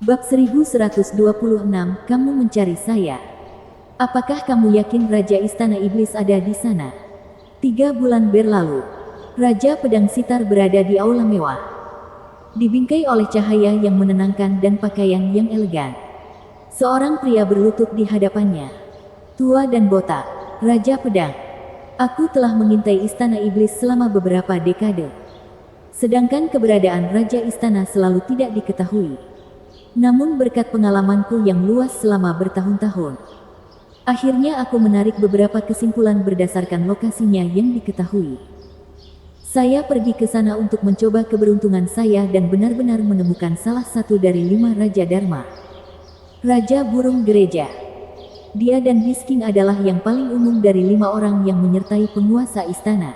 Bab 1126, kamu mencari saya. Apakah kamu yakin Raja Istana Iblis ada di sana? 3 bulan berlalu. Raja Pedang Sitar berada di aula mewah. Dibingkai oleh cahaya yang menenangkan dan pakaian yang elegan. Seorang pria berlutut di hadapannya. Tua dan botak. Raja Pedang. Aku telah mengintai Istana Iblis selama beberapa dekade. Sedangkan keberadaan Raja Istana selalu tidak diketahui. Namun berkat pengalamanku yang luas selama bertahun-tahun, akhirnya aku menarik beberapa kesimpulan berdasarkan lokasinya yang diketahui. Saya pergi ke sana untuk mencoba keberuntungan saya dan benar-benar menemukan salah satu dari 5 Raja Dharma. Raja Burung Gereja. Dia dan Beast King adalah yang paling umum dari 5 orang yang menyertai penguasa istana.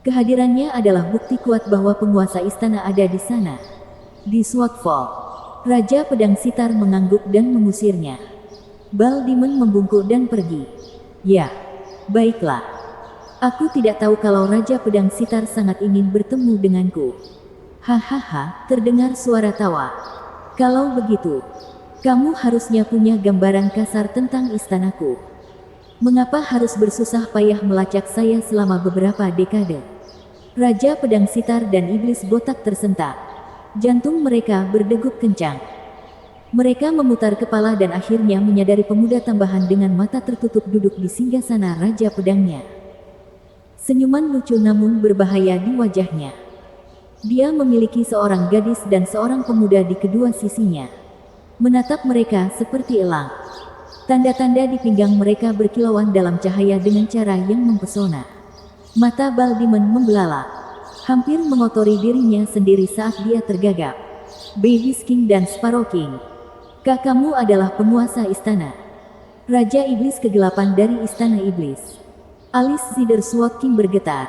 Kehadirannya adalah bukti kuat bahwa penguasa istana ada di sana. Di Swordfall, Raja Pedang Sitar mengangguk dan mengusirnya. Bal Demon membungkuk dan pergi. Ya, baiklah. Aku tidak tahu kalau Raja Pedang Sitar sangat ingin bertemu denganku. Hahaha, terdengar suara tawa. Kalau begitu, kamu harusnya punya gambaran kasar tentang istanaku. Mengapa harus bersusah payah melacak saya selama beberapa dekade? Raja Pedang Sitar dan Iblis Botak tersentak. Jantung mereka berdegup kencang. Mereka memutar kepala dan akhirnya menyadari pemuda tambahan dengan mata tertutup duduk di singgasana Raja Pedangnya. Senyuman lucu namun berbahaya di wajahnya. Dia memiliki seorang gadis dan seorang pemuda di kedua sisinya. Menatap mereka seperti elang. Tanda-tanda di pinggang mereka berkilauan dalam cahaya dengan cara yang mempesona. Mata Bal Demon membelalak. Hampir mengotori dirinya sendiri saat dia tergagap. Baby King dan Sparrow King. Kakakmu adalah penguasa istana. Raja Iblis kegelapan dari Istana Iblis. Alis Zider Sword King bergetar.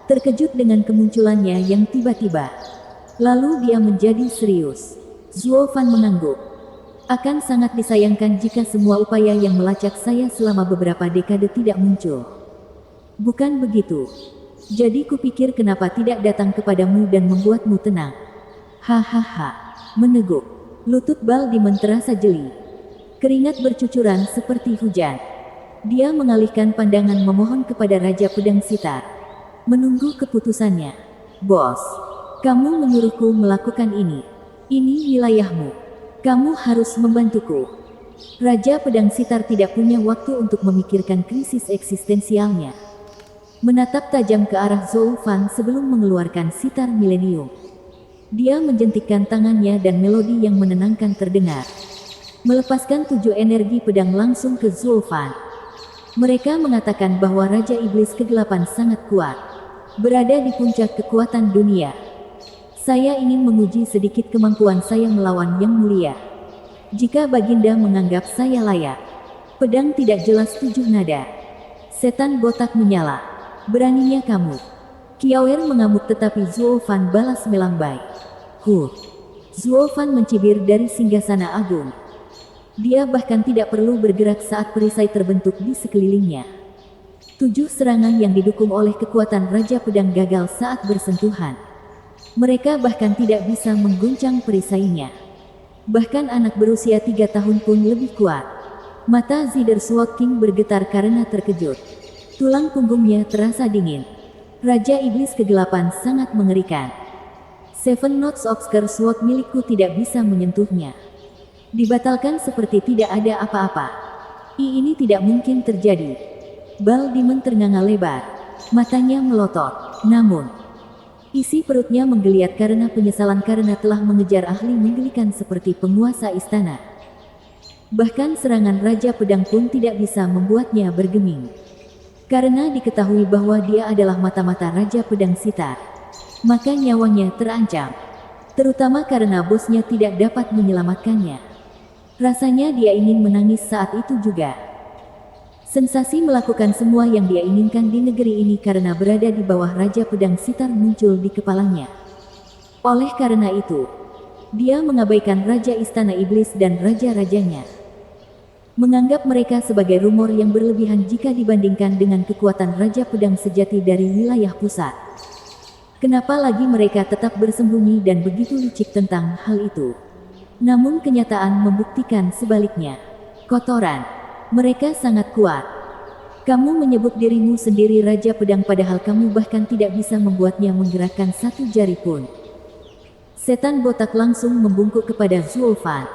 Terkejut dengan kemunculannya yang tiba-tiba. Lalu dia menjadi serius. Zuo Fan mengangguk. Akan sangat disayangkan jika semua upaya yang melacak saya selama beberapa dekade tidak muncul. Bukan begitu. Jadi kupikir kenapa tidak datang kepadamu dan membuatmu tenang. Hahaha. Meneguk. Lutut Bal Demon terasa jeli. Keringat bercucuran seperti hujan. Dia mengalihkan pandangan memohon kepada Raja Pedang Sitar. Menunggu keputusannya. Bos, kamu menyuruhku melakukan ini. Ini wilayahmu. Kamu harus membantuku. Raja Pedang Sitar tidak punya waktu untuk memikirkan krisis eksistensialnya. Menatap tajam ke arah Zhou Fan sebelum mengeluarkan sitar milenium. Dia menjentikkan tangannya dan melodi yang menenangkan terdengar. Melepaskan 7 energi pedang langsung ke Zhou Fan. Mereka mengatakan bahwa Raja Iblis kegelapan sangat kuat. Berada di puncak kekuatan dunia. Saya ingin menguji sedikit kemampuan saya melawan yang mulia. Jika Baginda menganggap saya layak. Pedang tidak jelas 7 nada. Setan botak menyala. Beraninya kamu. Kiawer mengamuk tetapi Zuo Fan balas melambai. Zuo Fan mencibir dari singgasana agung. Dia bahkan tidak perlu bergerak saat perisai terbentuk di sekelilingnya. 7 serangan yang didukung oleh kekuatan Raja Pedang gagal saat bersentuhan. Mereka bahkan tidak bisa mengguncang perisainya. Bahkan anak berusia 3 tahun pun lebih kuat. Mata Zider Sword King bergetar karena terkejut. Tulang punggungnya terasa dingin. Raja Iblis kegelapan sangat mengerikan. Seven Notes Obscure Sword milikku tidak bisa menyentuhnya. Dibatalkan seperti tidak ada apa-apa. Ini tidak mungkin terjadi. Bal Demon ternganga lebar. Matanya melotot. Namun, isi perutnya menggeliat karena penyesalan karena telah mengejar ahli menggelikan seperti penguasa istana. Bahkan serangan Raja Pedang pun tidak bisa membuatnya bergeming. Karena diketahui bahwa dia adalah mata-mata Raja Pedang Sitar, maka nyawanya terancam. Terutama karena bosnya tidak dapat menyelamatkannya. Rasanya dia ingin menangis saat itu juga. Sensasi melakukan semua yang dia inginkan di negeri ini karena berada di bawah Raja Pedang Sitar muncul di kepalanya. Oleh karena itu, dia mengabaikan Raja Istana Iblis dan Raja-Rajanya. Menganggap mereka sebagai rumor yang berlebihan jika dibandingkan dengan kekuatan Raja Pedang sejati dari wilayah pusat. Kenapa lagi mereka tetap bersembunyi dan begitu licik tentang hal itu? Namun kenyataan membuktikan sebaliknya. Kotoran. Mereka sangat kuat. Kamu menyebut dirimu sendiri Raja Pedang padahal kamu bahkan tidak bisa membuatnya menggerakkan satu jari pun. Setan botak langsung membungkuk kepada Zuo Fan.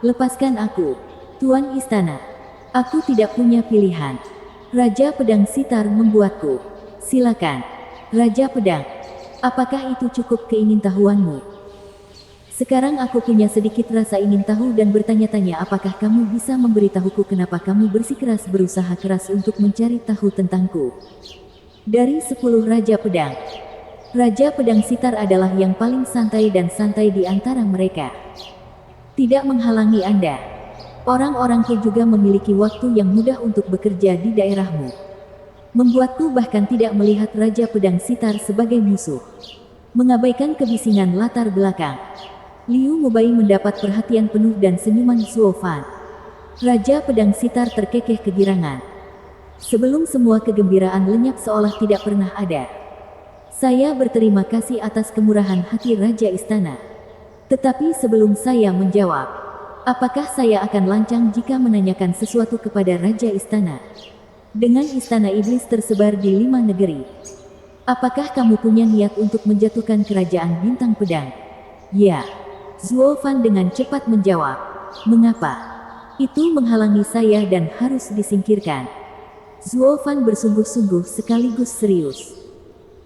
Lepaskan aku, Tuan Istana. Aku tidak punya pilihan. Raja Pedang Sitar membuatku. Silakan. Raja Pedang. Apakah itu cukup keingintahuanmu? Sekarang aku punya sedikit rasa ingin tahu dan bertanya-tanya apakah kamu bisa memberitahuku kenapa kamu bersikeras berusaha keras untuk mencari tahu tentangku. Dari 10 Raja Pedang, Raja Pedang Sitar adalah yang paling santai dan santai di antara mereka. Tidak menghalangi Anda. Orang-orangku juga memiliki waktu yang mudah untuk bekerja di daerahmu. Membuatku bahkan tidak melihat Raja Pedang Sitar sebagai musuh. Mengabaikan kebisingan latar belakang. Liu Mubai mendapat perhatian penuh dan senyuman Zuo Fan. Raja Pedang Sitar terkekeh kegirangan. Sebelum semua kegembiraan lenyap seolah tidak pernah ada. Saya berterima kasih atas kemurahan hati Raja Istana. Tetapi sebelum saya menjawab, apakah saya akan lancang jika menanyakan sesuatu kepada Raja Istana? Dengan Istana Iblis tersebar di 5 negeri. Apakah kamu punya niat untuk menjatuhkan kerajaan Bintang Pedang? Ya. Zuo Fan dengan cepat menjawab. Mengapa? Itu menghalangi saya dan harus disingkirkan. Zuo Fan bersungguh-sungguh sekaligus serius.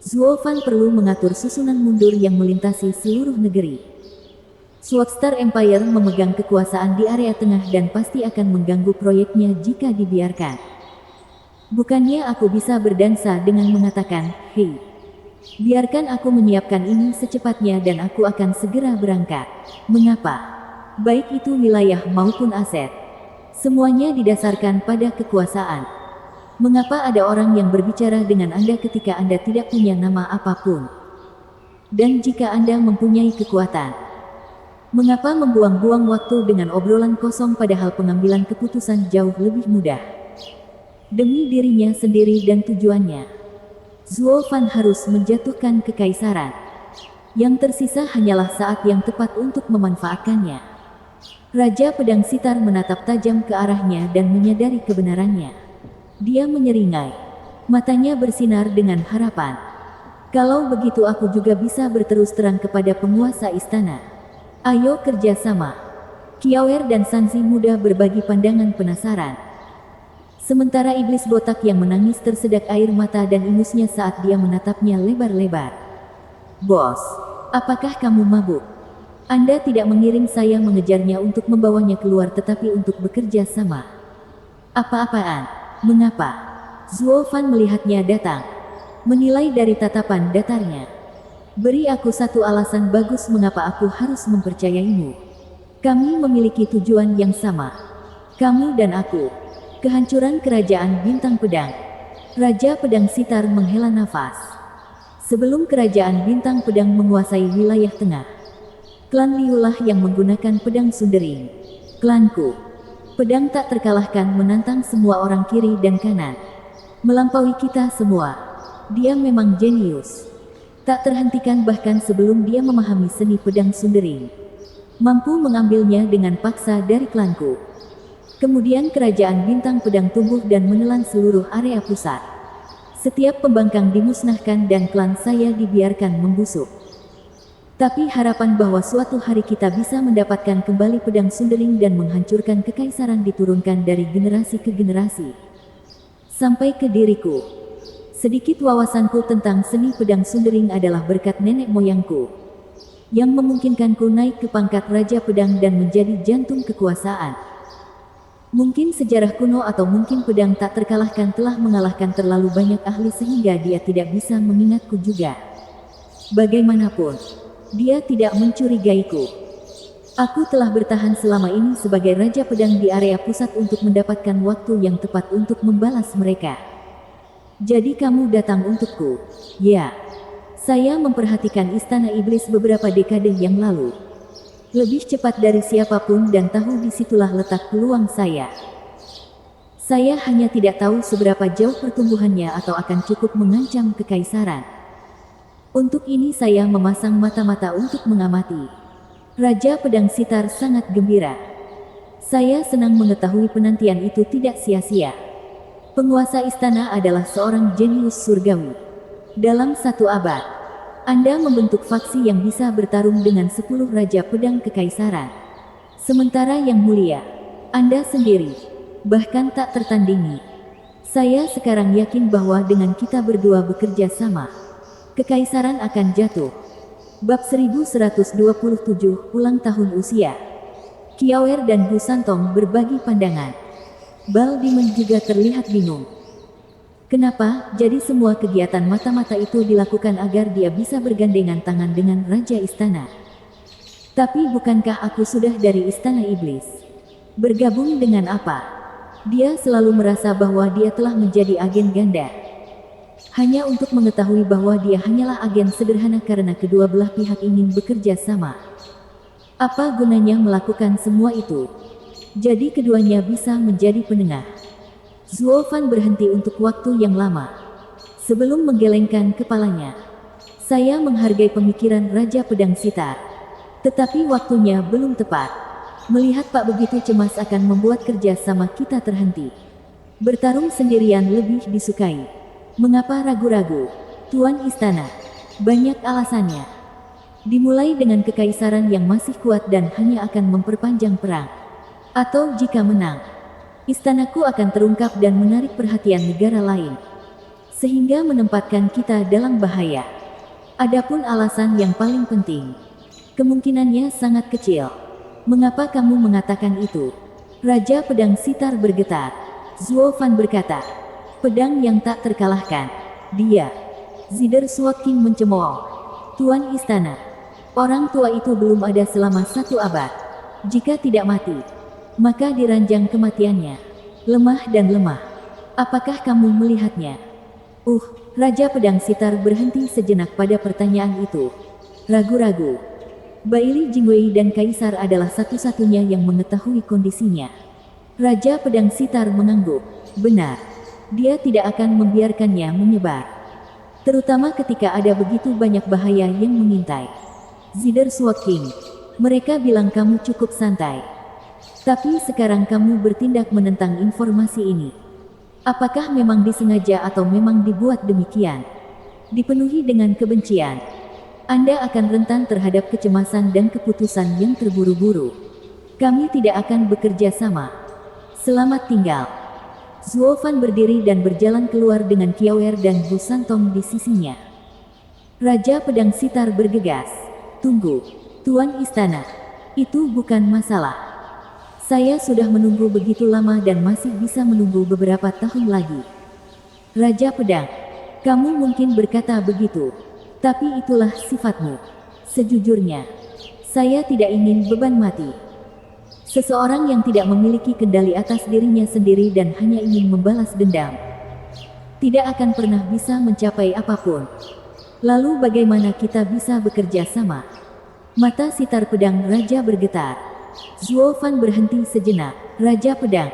Zuo Fan perlu mengatur susunan mundur yang melintasi seluruh negeri. Swagstar Empire memegang kekuasaan di area tengah dan pasti akan mengganggu proyeknya jika dibiarkan. Bukannya aku bisa berdansa dengan mengatakan, "Hei, biarkan aku menyiapkan ini secepatnya dan aku akan segera berangkat." Mengapa? Baik itu wilayah maupun aset. Semuanya didasarkan pada kekuasaan. Mengapa ada orang yang berbicara dengan Anda ketika Anda tidak punya nama apapun? Dan jika Anda mempunyai kekuatan, mengapa membuang-buang waktu dengan obrolan kosong padahal pengambilan keputusan jauh lebih mudah? Demi dirinya sendiri dan tujuannya, Zuo Fan harus menjatuhkan kekaisaran. Yang tersisa hanyalah saat yang tepat untuk memanfaatkannya. Raja Pedang Sitar menatap tajam ke arahnya dan menyadari kebenarannya. Dia menyeringai. Matanya bersinar dengan harapan. Kalau begitu aku juga bisa berterus terang kepada penguasa istana. Ayo kerja sama. Kiawer dan Sanzi muda berbagi pandangan penasaran. Sementara iblis botak yang menangis tersedak air mata dan ingusnya saat dia menatapnya lebar-lebar. Bos, apakah kamu mabuk? Anda tidak mengirim saya mengejarnya untuk membawanya keluar tetapi untuk bekerja sama. Apa-apaan? Mengapa? Zuo Fan melihatnya datang. Menilai dari tatapan datarnya. Beri aku satu alasan bagus mengapa aku harus mempercayaimu. Kami memiliki tujuan yang sama. Kamu dan aku. Kehancuran kerajaan Bintang Pedang. Raja Pedang Sitar menghela nafas. Sebelum kerajaan Bintang Pedang menguasai wilayah tengah, klan Liulah yang menggunakan pedang Sundering. Klanku. Pedang tak terkalahkan menantang semua orang kiri dan kanan. Melampaui kita semua. Dia memang jenius. Tak terhentikan bahkan sebelum dia memahami seni pedang Sundering. Mampu mengambilnya dengan paksa dari klanku. Kemudian kerajaan Bintang Pedang tumbuh dan menelan seluruh area pusat. Setiap pembangkang dimusnahkan dan klan saya dibiarkan membusuk. Tapi harapan bahwa suatu hari kita bisa mendapatkan kembali pedang Sundering dan menghancurkan kekaisaran diturunkan dari generasi ke generasi. Sampai ke diriku. Sedikit wawasanku tentang seni pedang Sundering adalah berkat nenek moyangku, yang memungkinkanku naik ke pangkat Raja Pedang dan menjadi jantung kekuasaan. Mungkin sejarah kuno atau mungkin pedang tak terkalahkan telah mengalahkan terlalu banyak ahli sehingga dia tidak bisa mengingatku juga. Bagaimanapun, dia tidak mencurigaiku. Aku telah bertahan selama ini sebagai Raja Pedang di area pusat untuk mendapatkan waktu yang tepat untuk membalas mereka. Jadi kamu datang untukku? Ya. Saya memperhatikan Istana Iblis beberapa dekade yang lalu. Lebih cepat dari siapapun dan tahu disitulah letak peluang saya. Saya hanya tidak tahu seberapa jauh pertumbuhannya atau akan cukup mengancam kekaisaran. Untuk ini saya memasang mata-mata untuk mengamati. Raja Pedang Sitar sangat gembira. Saya senang mengetahui penantian itu tidak sia-sia. Penguasa istana adalah seorang jenius surgawi. Dalam 1 abad, Anda membentuk faksi yang bisa bertarung dengan 10 Raja Pedang Kekaisaran. Sementara yang mulia, Anda sendiri, bahkan tak tertandingi. Saya sekarang yakin bahwa dengan kita berdua bekerja sama, Kekaisaran akan jatuh. Bab 1127 Ulang Tahun Usia. Kiawer dan Bu Santong berbagi pandangan. Baldimen juga terlihat bingung. Kenapa jadi semua kegiatan mata-mata itu dilakukan agar dia bisa bergandengan tangan dengan Raja Istana? Tapi bukankah aku sudah dari Istana Iblis? Bergabung dengan apa? Dia selalu merasa bahwa dia telah menjadi agen ganda. Hanya untuk mengetahui bahwa dia hanyalah agen sederhana karena kedua belah pihak ingin bekerja sama. Apa gunanya melakukan semua itu? Jadi keduanya bisa menjadi penengah. Zuo Fan berhenti untuk waktu yang lama. Sebelum menggelengkan kepalanya. Saya menghargai pemikiran Raja Pedang Sitar. Tetapi waktunya belum tepat. Melihat Pak begitu cemas akan membuat kerja sama kita terhenti. Bertarung sendirian lebih disukai. Mengapa ragu-ragu? Tuan Istana. Banyak alasannya. Dimulai dengan kekaisaran yang masih kuat dan hanya akan memperpanjang perang. Atau jika menang, istanaku akan terungkap dan menarik perhatian negara lain. Sehingga menempatkan kita dalam bahaya. Adapun alasan yang paling penting, kemungkinannya sangat kecil. Mengapa kamu mengatakan itu? Raja Pedang Sitar bergetar. Zuo Fan berkata, pedang yang tak terkalahkan. Dia. Zider Sword King mencemooh. Tuan Istana. Orang tua itu belum ada selama 1 abad. Jika tidak mati, maka diranjang kematiannya. Lemah dan lemah. Apakah kamu melihatnya? Raja Pedang Sitar berhenti sejenak pada pertanyaan itu. Ragu-ragu. Baili Jingwei dan Kaisar adalah satu-satunya yang mengetahui kondisinya. Raja Pedang Sitar mengangguk. Benar. Dia tidak akan membiarkannya menyebar. Terutama ketika ada begitu banyak bahaya yang mengintai. Zider Sword King. Mereka bilang kamu cukup santai. Tapi sekarang kamu bertindak menentang informasi ini. Apakah memang disengaja atau memang dibuat demikian? Dipenuhi dengan kebencian. Anda akan rentan terhadap kecemasan dan keputusan yang terburu-buru. Kami tidak akan bekerja sama. Selamat tinggal. Zuo Fan berdiri dan berjalan keluar dengan Kiawer dan Bu Santong di sisinya. Raja Pedang Sitar bergegas. Tunggu, Tuan Istana. Itu bukan masalah. Saya sudah menunggu begitu lama dan masih bisa menunggu beberapa tahun lagi. Raja Pedang, kamu mungkin berkata begitu. Tapi itulah sifatmu. Sejujurnya, saya tidak ingin beban mati. Seseorang yang tidak memiliki kendali atas dirinya sendiri dan hanya ingin membalas dendam, tidak akan pernah bisa mencapai apapun. Lalu bagaimana kita bisa bekerja sama? Mata sitar pedang Raja bergetar. Zuo Fan berhenti sejenak. Raja Pedang,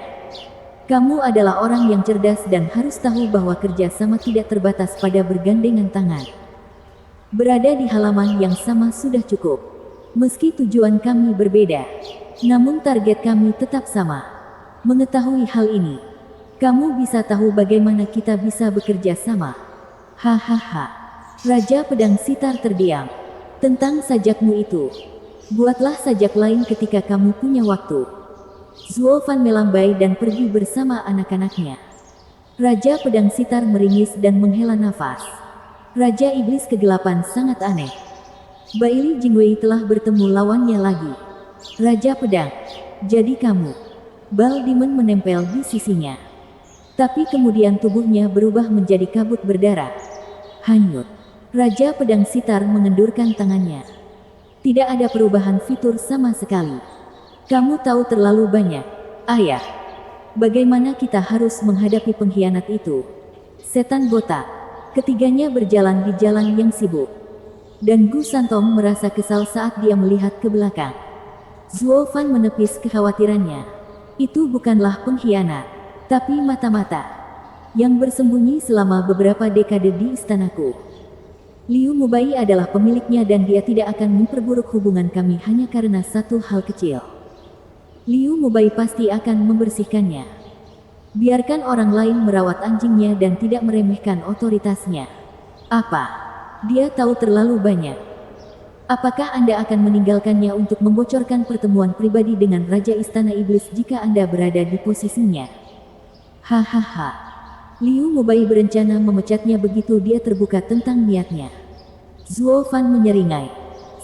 kamu adalah orang yang cerdas dan harus tahu bahwa kerja sama tidak terbatas pada bergandengan tangan. Berada di halaman yang sama sudah cukup. Meski tujuan kami berbeda, namun target kami tetap sama. Mengetahui hal ini, kamu bisa tahu bagaimana kita bisa bekerja sama. Hahaha. Raja Pedang Sitar terdiam. Tentang sajakmu itu, buatlah sajak lain ketika kamu punya waktu. Zuo Fan melambai dan pergi bersama anak-anaknya. Raja Pedang Sitar meringis dan menghela nafas. Raja Iblis Kegelapan sangat aneh. Baili Jingwei telah bertemu lawannya lagi. Raja Pedang, jadi kamu. Bal Demon menempel di sisinya. Tapi kemudian tubuhnya berubah menjadi kabut berdarah. Hanyut. Raja Pedang Sitar mengendurkan tangannya. Tidak ada perubahan fitur sama sekali. Kamu tahu terlalu banyak, ayah. Bagaimana kita harus menghadapi pengkhianat itu? Setan botak. Ketiganya berjalan di jalan yang sibuk. Dan Gu Santong merasa kesal saat dia melihat ke belakang. Zuo Fan menepis kekhawatirannya. Itu bukanlah pengkhianat, tapi mata-mata yang bersembunyi selama beberapa dekade di istanaku. Liu Mubai adalah pemiliknya dan dia tidak akan memperburuk hubungan kami hanya karena satu hal kecil. Liu Mubai pasti akan membersihkannya. Biarkan orang lain merawat anjingnya dan tidak meremehkan otoritasnya. Apa? Dia tahu terlalu banyak. Apakah Anda akan meninggalkannya untuk membocorkan pertemuan pribadi dengan Raja Istana Iblis jika Anda berada di posisinya? Hahaha. Liu Mubai berencana memecatnya begitu dia terbuka tentang niatnya. Zuo Fan menyeringai.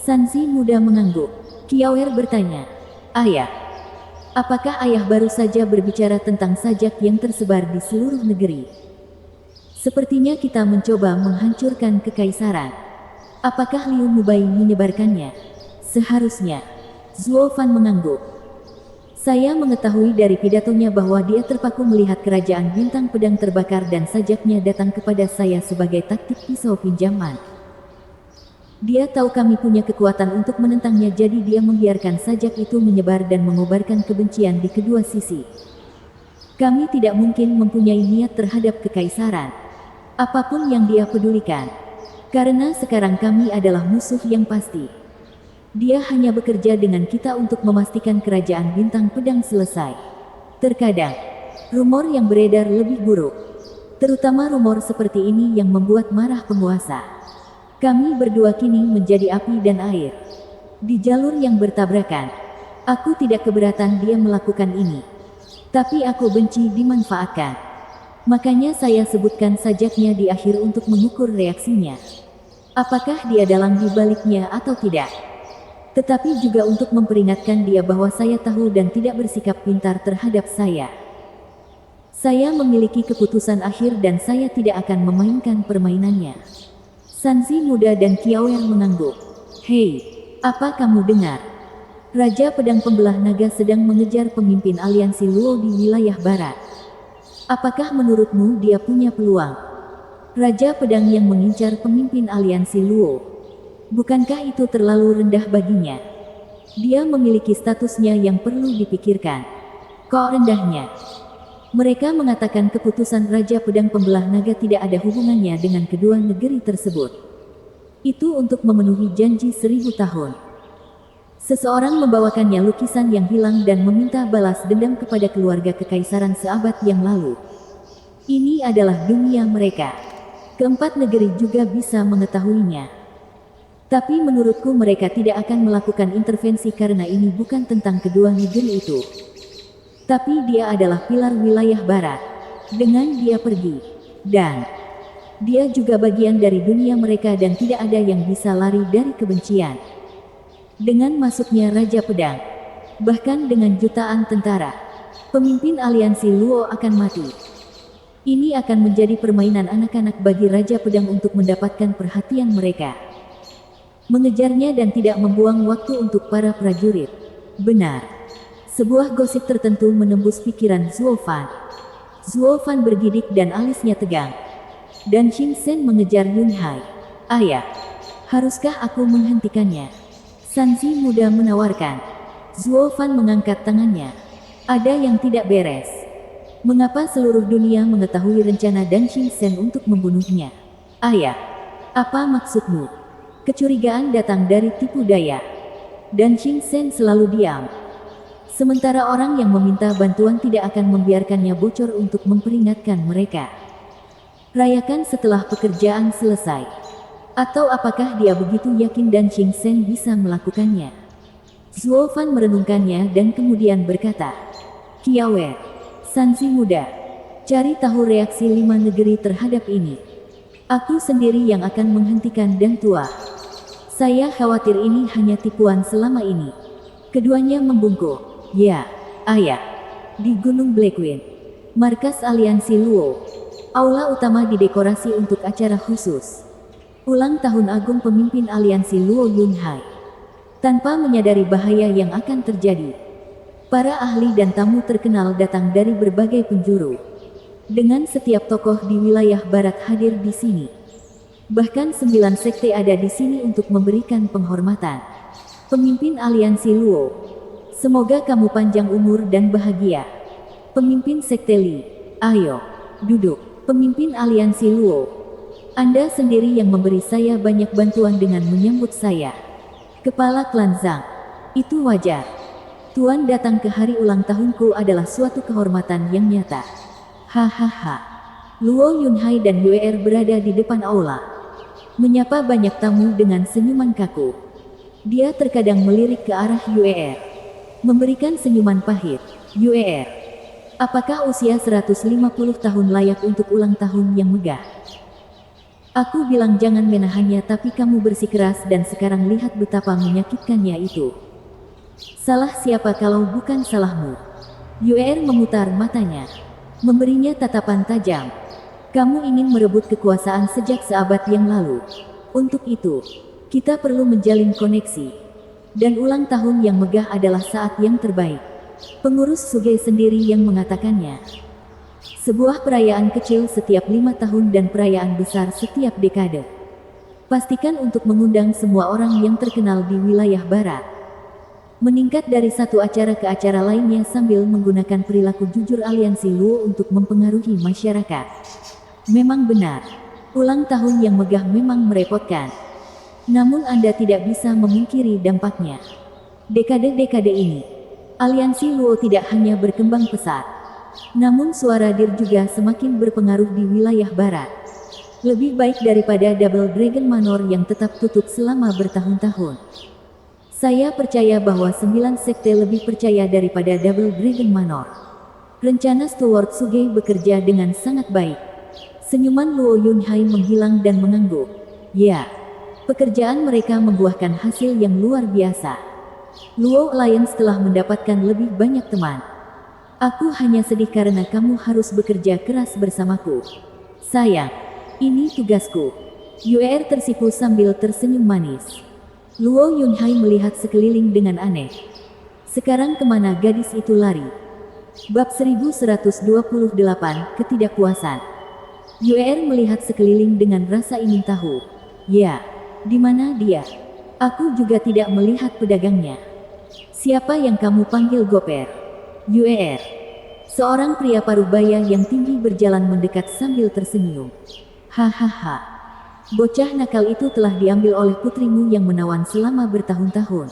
Sanzi muda mengangguk. Qiaoer bertanya, "Ayah, apakah ayah baru saja berbicara tentang sajak yang tersebar di seluruh negeri? Sepertinya kita mencoba menghancurkan kekaisaran. Apakah Liu Mubai menyebarkannya?" "Seharusnya." Zuo Fan mengangguk. "Saya mengetahui dari pidatonya bahwa dia terpaku melihat kerajaan bintang pedang terbakar dan sajaknya datang kepada saya sebagai taktik pisau pinjaman. Dia tahu kami punya kekuatan untuk menentangnya, jadi dia membiarkan sajak itu menyebar dan mengobarkan kebencian di kedua sisi. Kami tidak mungkin mempunyai niat terhadap kekaisaran. Apapun yang dia pedulikan. Karena sekarang kami adalah musuh yang pasti. Dia hanya bekerja dengan kita untuk memastikan kerajaan bintang pedang selesai. Terkadang, rumor yang beredar lebih buruk. Terutama rumor seperti ini yang membuat marah penguasa. Kami berdua kini menjadi api dan air. Di jalur yang bertabrakan. Aku tidak keberatan dia melakukan ini. Tapi aku benci dimanfaatkan. Makanya saya sebutkan sajaknya di akhir untuk mengukur reaksinya. Apakah dia dalang di baliknya atau tidak. Tetapi juga untuk memperingatkan dia bahwa saya tahu dan tidak bersikap pintar terhadap saya. Saya memiliki keputusan akhir dan saya tidak akan memainkan permainannya." Sanzi muda dan Qiaoer mengangguk. "Hei, apa kamu dengar? Raja Pedang Pembelah Naga sedang mengejar pemimpin aliansi Luo di wilayah barat. Apakah menurutmu dia punya peluang? Raja Pedang yang mengincar pemimpin aliansi Luo. Bukankah itu terlalu rendah baginya? Dia memiliki statusnya yang perlu dipikirkan. Kok rendahnya? Mereka mengatakan keputusan Raja Pedang Pembelah Naga tidak ada hubungannya dengan kedua negeri tersebut. Itu untuk memenuhi janji 1000 tahun. Seseorang membawakannya lukisan yang hilang dan meminta balas dendam kepada keluarga kekaisaran seabad yang lalu. Ini adalah dunia mereka. Keempat negeri juga bisa mengetahuinya. Tapi menurutku mereka tidak akan melakukan intervensi karena ini bukan tentang kedua negeri itu. Tapi dia adalah pilar wilayah barat. Dengan dia pergi. Dan dia juga bagian dari dunia mereka dan tidak ada yang bisa lari dari kebencian. Dengan masuknya Raja Pedang, bahkan dengan jutaan tentara, pemimpin aliansi Luo akan mati. Ini akan menjadi permainan anak-anak bagi Raja Pedang untuk mendapatkan perhatian mereka. Mengejarnya dan tidak membuang waktu untuk para prajurit. Benar. Sebuah gosip tertentu menembus pikiran Zuo Fan. Zuo Fan bergidik dan alisnya tegang. Dan Xing Sen mengejar Yun Hai. "Ayah, haruskah aku menghentikannya?" Sanzi muda menawarkan. Zuo Fan mengangkat tangannya. "Ada yang tidak beres. Mengapa seluruh dunia mengetahui rencana Dan Xing Sen untuk membunuhnya?" "Ayah, apa maksudmu?" Kecurigaan datang dari tipu daya. Dan Xing Sen selalu diam. Sementara orang yang meminta bantuan tidak akan membiarkannya bocor untuk memperingatkan mereka. Rayakan setelah pekerjaan selesai. Atau apakah dia begitu yakin Dan Xing Sen bisa melakukannya? Zuo Fan merenungkannya dan kemudian berkata, "Qiaoer, Sanzi muda, cari tahu reaksi 5 negeri terhadap ini. Aku sendiri yang akan menghentikan Dan Tua. Saya khawatir ini hanya tipuan selama ini." Keduanya membungkuk. "Ya, ayah." Di Gunung Blackwind, markas aliansi Luo. Aula utama didekorasi untuk acara khusus. Ulang tahun agung pemimpin aliansi Luo Yun Hai. Tanpa menyadari bahaya yang akan terjadi, para ahli dan tamu terkenal datang dari berbagai penjuru. Dengan setiap tokoh di wilayah barat hadir di sini. Bahkan 9 sekte ada di sini untuk memberikan penghormatan. Pemimpin aliansi Luo, semoga kamu panjang umur dan bahagia. Pemimpin sekte Li, ayo, duduk. Pemimpin aliansi Luo, Anda sendiri yang memberi saya banyak bantuan dengan menyambut saya. Kepala klan Zhang. Itu wajar. Tuan datang ke hari ulang tahunku adalah suatu kehormatan yang nyata. Hahaha. Luo Yunhai dan Yue berada di depan aula. Menyapa banyak tamu dengan senyuman kaku. Dia terkadang melirik ke arah Yue. Memberikan senyuman pahit. Yue, apakah usia 150 tahun layak untuk ulang tahun yang megah? Aku bilang jangan menahannya, tapi kamu bersikeras dan sekarang lihat betapa menyakitkannya itu. Salah siapa kalau bukan salahmu? Yue memutar matanya. Memberinya tatapan tajam. Kamu ingin merebut kekuasaan sejak seabad yang lalu. Untuk itu, kita perlu menjalin koneksi. Dan ulang tahun yang megah adalah saat yang terbaik. Pengurus Suge sendiri yang mengatakannya. Sebuah perayaan kecil setiap 5 tahun dan perayaan besar setiap dekade. Pastikan untuk mengundang semua orang yang terkenal di wilayah barat. Meningkat dari satu acara ke acara lainnya sambil menggunakan perilaku jujur aliansi Luo untuk mempengaruhi masyarakat. Memang benar, ulang tahun yang megah memang merepotkan. Namun Anda tidak bisa memungkiri dampaknya. Dekade-dekade ini, aliansi Luo tidak hanya berkembang pesat, namun suara Dir juga semakin berpengaruh di wilayah barat. Lebih baik daripada Double Dragon Manor yang tetap tutup selama bertahun-tahun. Saya percaya bahwa 9 sekte lebih percaya daripada Double Dragon Manor. Rencana Steward Suge bekerja dengan sangat baik. Senyuman Luo Yunhai menghilang dan mengangguk. Ya, pekerjaan mereka membuahkan hasil yang luar biasa. Luo Alliance telah mendapatkan lebih banyak teman. Aku hanya sedih karena kamu harus bekerja keras bersamaku. Sayang, ini tugasku. Yue tersipu sambil tersenyum manis. Luo Yunhai melihat sekeliling dengan aneh. Sekarang kemana gadis itu lari? Bab 1128, Ketidakpuasan. Yue melihat sekeliling dengan rasa ingin tahu. Ya, di mana dia? Aku juga tidak melihat pedagangnya. Siapa yang kamu panggil Goper? Yue. Seorang pria parubaya yang tinggi berjalan mendekat sambil tersenyum. Hahaha. Bocah nakal itu telah diambil oleh putrimu yang menawan selama bertahun-tahun.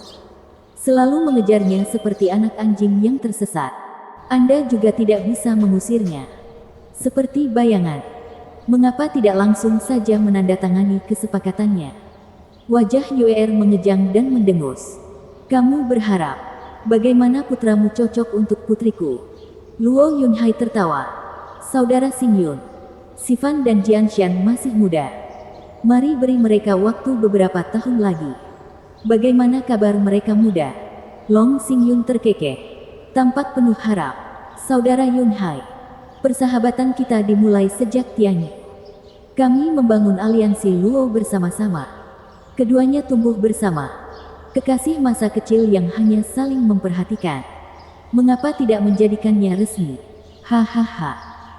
Selalu mengejarnya seperti anak anjing yang tersesat. Anda juga tidak bisa mengusirnya. Seperti bayangan. Mengapa tidak langsung saja menandatangani kesepakatannya? Wajah Yue mengejang dan mendengus. Kamu berharap, bagaimana putramu cocok untuk putriku? Luo Yunhai tertawa. Saudara Xing Yun, Sifan dan Jianshan masih muda. Mari beri mereka waktu beberapa tahun lagi. Bagaimana kabar mereka muda? Long Xingyun terkekeh. Tampak penuh harap. Saudara Yunhai, persahabatan kita dimulai sejak Tianyi. Kami membangun aliansi Luo bersama-sama. Keduanya tumbuh bersama. Kekasih masa kecil yang hanya saling memperhatikan. Mengapa tidak menjadikannya resmi? Hahaha.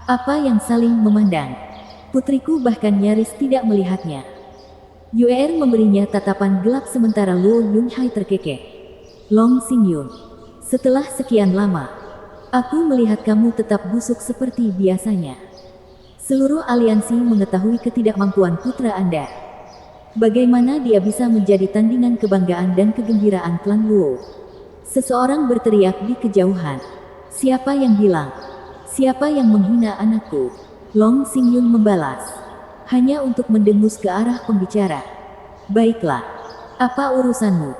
Apa yang saling memandang? Putriku bahkan nyaris tidak melihatnya. Yue memberinya tatapan gelap sementara Luo Yunhai terkekeh. Long Xingyun, setelah sekian lama, aku melihat kamu tetap busuk seperti biasanya. Seluruh aliansi mengetahui ketidakmampuan putra Anda. Bagaimana dia bisa menjadi tandingan kebanggaan dan kegembiraan klan Luo? Seseorang berteriak di kejauhan. Siapa yang bilang? Siapa yang menghina anakku? Long Xingyun membalas. Hanya untuk mendengus ke arah pembicara. Baiklah. Apa urusanmu?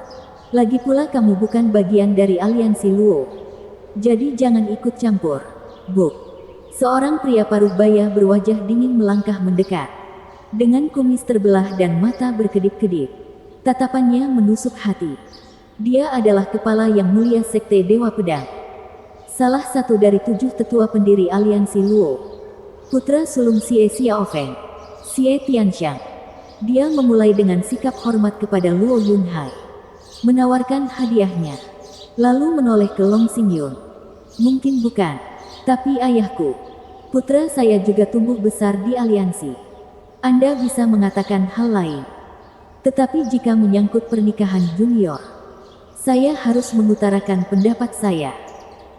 Lagi pula kamu bukan bagian dari aliansi Luo. Jadi jangan ikut campur. Buk. Seorang pria parubaya berwajah dingin melangkah mendekat. Dengan kumis terbelah dan mata berkedip-kedip. Tatapannya menusuk hati. Dia adalah kepala yang mulia Sekte Dewa Pedang. Salah satu dari 7 tetua pendiri aliansi Luo. Putra sulung Xie Xiaofeng, Xie Tianxiang. Dia memulai dengan sikap hormat kepada Luo Yunhai. Menawarkan hadiahnya. Lalu menoleh ke Long Xingyun. Mungkin bukan. Tapi ayahku. Putra saya juga tumbuh besar di aliansi. Anda bisa mengatakan hal lain. Tetapi jika menyangkut pernikahan junior, saya harus mengutarakan pendapat saya.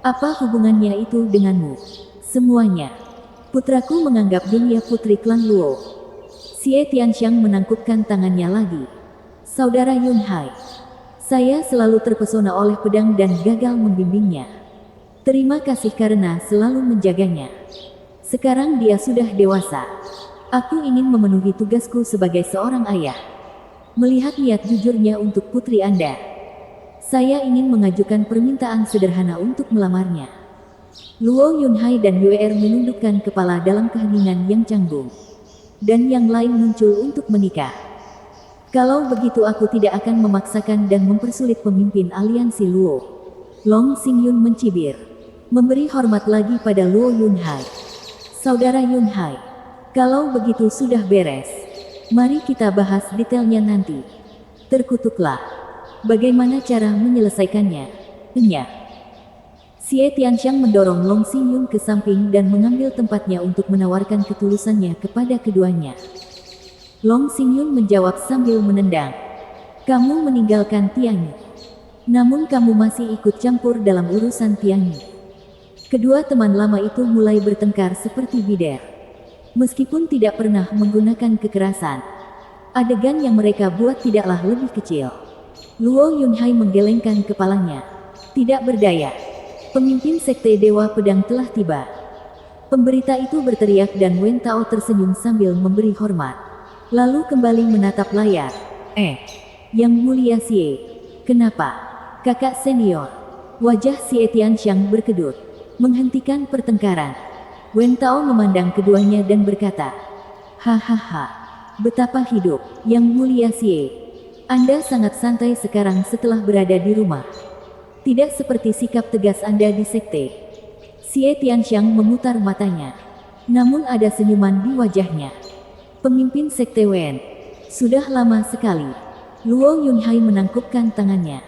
Apa hubungannya itu denganmu? Semuanya. Putraku menganggap dunia putri klan Luo. Xie Tianxiang menangkupkan tangannya lagi. Saudara Yunhai, saya selalu terpesona oleh pedang dan gagal membimbingnya. Terima kasih karena selalu menjaganya. Sekarang dia sudah dewasa. Aku ingin memenuhi tugasku sebagai seorang ayah. Melihat niat jujurnya untuk putri Anda, saya ingin mengajukan permintaan sederhana untuk melamarnya. Luo Yunhai dan Yue menundukkan kepala dalam keheningan yang canggung. Dan yang lain muncul untuk menikah. Kalau begitu aku tidak akan memaksakan dan mempersulit pemimpin aliansi Luo. Long Xingyun mencibir. Memberi hormat lagi pada Luo Yunhai. Saudara Yunhai, kalau begitu sudah beres. Mari kita bahas detailnya nanti. Terkutuklah. Bagaimana cara menyelesaikannya? Enyah. Xie Tianxiang mendorong Long Xingyun ke samping dan mengambil tempatnya untuk menawarkan ketulusannya kepada keduanya. Long Xingyun menjawab sambil menendang. Kamu meninggalkan Tianyi. Namun kamu masih ikut campur dalam urusan Tianyi. Kedua teman lama itu mulai bertengkar seperti bider. Meskipun tidak pernah menggunakan kekerasan, adegan yang mereka buat tidaklah lebih kecil. Luo Yunhai menggelengkan kepalanya. Tidak berdaya. Pemimpin Sekte Dewa Pedang telah tiba. Pemberita itu berteriak dan Wen Tao tersenyum sambil memberi hormat. Lalu kembali menatap layar. Yang Mulia Xie. Kenapa? Kakak senior. Wajah Xie Tianxiang berkedut. Menghentikan pertengkaran. Wen Tao memandang keduanya dan berkata, hahaha. Betapa hidup, Yang Mulia Xie. Anda sangat santai sekarang setelah berada di rumah. Tidak seperti sikap tegas Anda di sekte. Xie Tianxiang memutar matanya. Namun ada senyuman di wajahnya. Pemimpin sekte Wen. Sudah lama sekali. Luo Yunhai menangkupkan tangannya.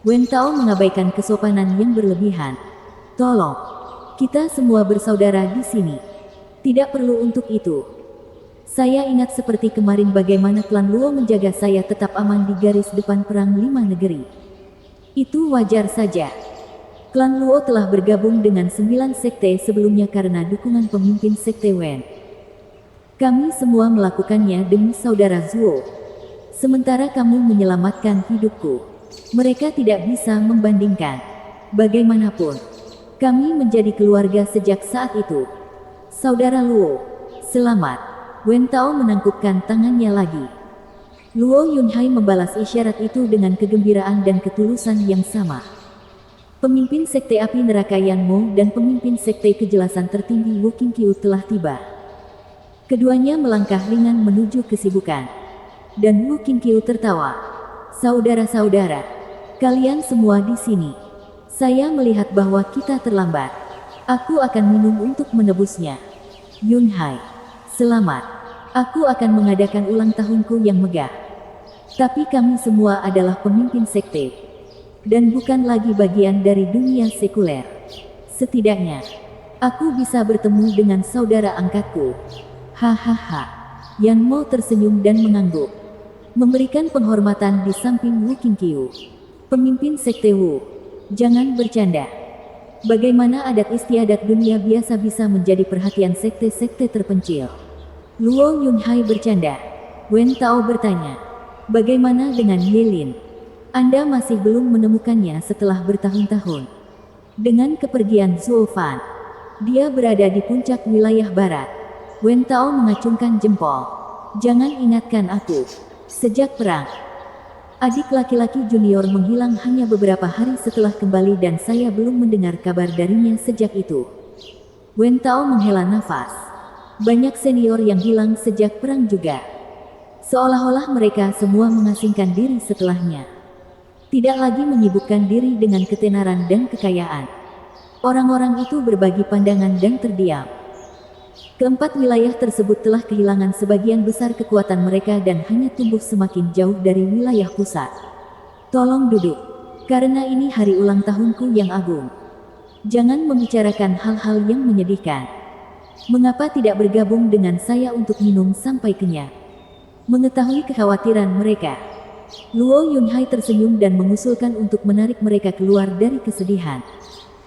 Wen Tao mengabaikan kesopanan yang berlebihan. Tolong. Kita semua bersaudara di sini. Tidak perlu untuk itu. Saya ingat seperti kemarin bagaimana klan Luo menjaga saya tetap aman di garis depan perang 5 negeri. Itu wajar saja. Klan Luo telah bergabung dengan 9 sekte sebelumnya karena dukungan pemimpin sekte Wen. Kami semua melakukannya demi saudara Zuo. Sementara kamu menyelamatkan hidupku. Mereka tidak bisa membandingkan. Bagaimanapun, kami menjadi keluarga sejak saat itu. Saudara Luo, selamat. Wen Tao menangkupkan tangannya lagi. Luo Yunhai membalas isyarat itu dengan kegembiraan dan ketulusan yang sama. Pemimpin Sekte Api Neraka Yan Mo dan pemimpin Sekte Kejelasan Tertinggi Wu Qingqiu telah tiba. Keduanya melangkah ringan menuju kesibukan. Dan Wu Qingqiu tertawa. Saudara-saudara, kalian semua di sini. Saya melihat bahwa kita terlambat. Aku akan minum untuk menebusnya. Yunhai, selamat. Aku akan mengadakan ulang tahunku yang megah. Tapi kami semua adalah pemimpin sekte. Dan bukan lagi bagian dari dunia sekuler. Setidaknya, aku bisa bertemu dengan saudara angkatku. Hahaha. Yan Mo tersenyum dan mengangguk. Memberikan penghormatan di samping Wu Qingqiu. Pemimpin sekte Wu. Jangan bercanda. Bagaimana adat istiadat dunia biasa bisa menjadi perhatian sekte-sekte terpencil? Luo Yunhai bercanda. Wen Tao bertanya. Bagaimana dengan Yelin? Anda masih belum menemukannya setelah bertahun-tahun. Dengan kepergian Zuo Fan, dia berada di puncak wilayah barat. Wen Tao mengacungkan jempol. Jangan ingatkan aku. Sejak perang, adik laki-laki junior menghilang hanya beberapa hari setelah kembali dan saya belum mendengar kabar darinya sejak itu. Wen Tao menghela nafas. Banyak senior yang hilang sejak perang juga. Seolah-olah mereka semua mengasingkan diri setelahnya. Tidak lagi menyibukkan diri dengan ketenaran dan kekayaan. Orang-orang itu berbagi pandangan dan terdiam. Keempat wilayah tersebut telah kehilangan sebagian besar kekuatan mereka dan hanya tumbuh semakin jauh dari wilayah pusat. Tolong duduk. Karena ini hari ulang tahunku yang agung. Jangan membicarakan hal-hal yang menyedihkan. Mengapa tidak bergabung dengan saya untuk minum sampai kenyang? Mengetahui kekhawatiran mereka, Luo Yunhai tersenyum dan mengusulkan untuk menarik mereka keluar dari kesedihan.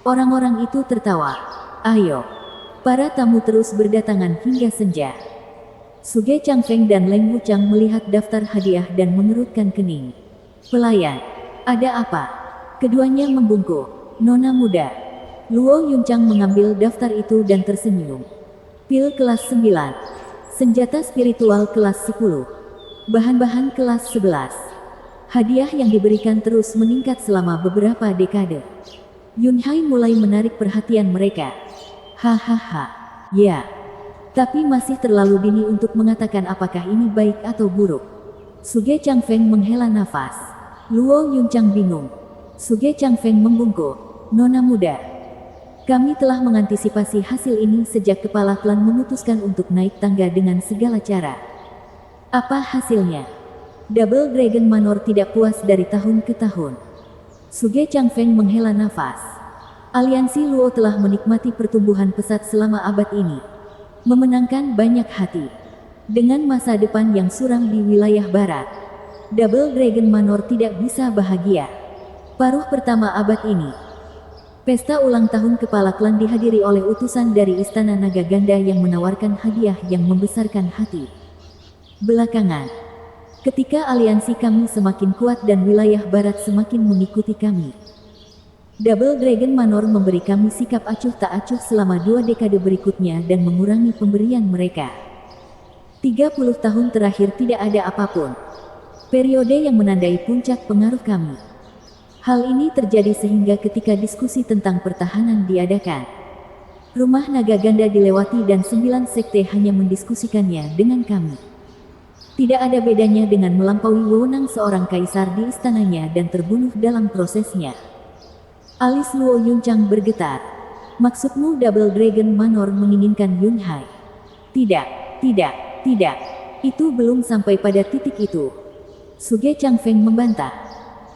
Orang-orang itu tertawa. Ayo. Para tamu terus berdatangan hingga senja. Suge Changfeng dan Leng Wuchang melihat daftar hadiah dan mengerutkan kening. Pelayan, ada apa? Keduanya membungkuk. Nona muda. Luo Yunchang mengambil daftar itu dan tersenyum. Pil kelas 9. Senjata spiritual kelas 10. Bahan-bahan kelas 11. Hadiah yang diberikan terus meningkat selama beberapa dekade. Yunhai mulai menarik perhatian mereka. Hahaha, ya. Tapi masih terlalu dini untuk mengatakan apakah ini baik atau buruk. Suge Changfeng menghela nafas. Luo Yunchang bingung. Suge Changfeng membungkuk. Nona muda. Kami telah mengantisipasi hasil ini sejak kepala klan memutuskan untuk naik tangga dengan segala cara. Apa hasilnya? Double Dragon Manor tidak puas dari tahun ke tahun. Suge Changfeng menghela nafas. Aliansi Luo telah menikmati pertumbuhan pesat selama abad ini. Memenangkan banyak hati. Dengan masa depan yang suram di wilayah barat, Double Dragon Manor tidak bisa bahagia. Paruh pertama abad ini, pesta ulang tahun kepala klan dihadiri oleh utusan dari Istana Naga Ganda yang menawarkan hadiah yang membesarkan hati. Belakangan, ketika aliansi kami semakin kuat dan wilayah barat semakin mengikuti kami, Double Dragon Manor memberi kami sikap acuh tak acuh selama 2 dekade berikutnya dan mengurangi pemberian mereka. 30 tahun terakhir tidak ada apapun. Periode yang menandai puncak pengaruh kami. Hal ini terjadi sehingga ketika diskusi tentang pertahanan diadakan, Rumah Naga Ganda dilewati dan 9 sekte hanya mendiskusikannya dengan kami. Tidak ada bedanya dengan melampaui wewenang seorang kaisar di istananya dan terbunuh dalam prosesnya. Alis Luo Yunchang bergetar. Maksudmu Double Dragon Manor menginginkan Yunhai? Tidak, tidak, tidak. Itu belum sampai pada titik itu. Suge Changfeng membantah.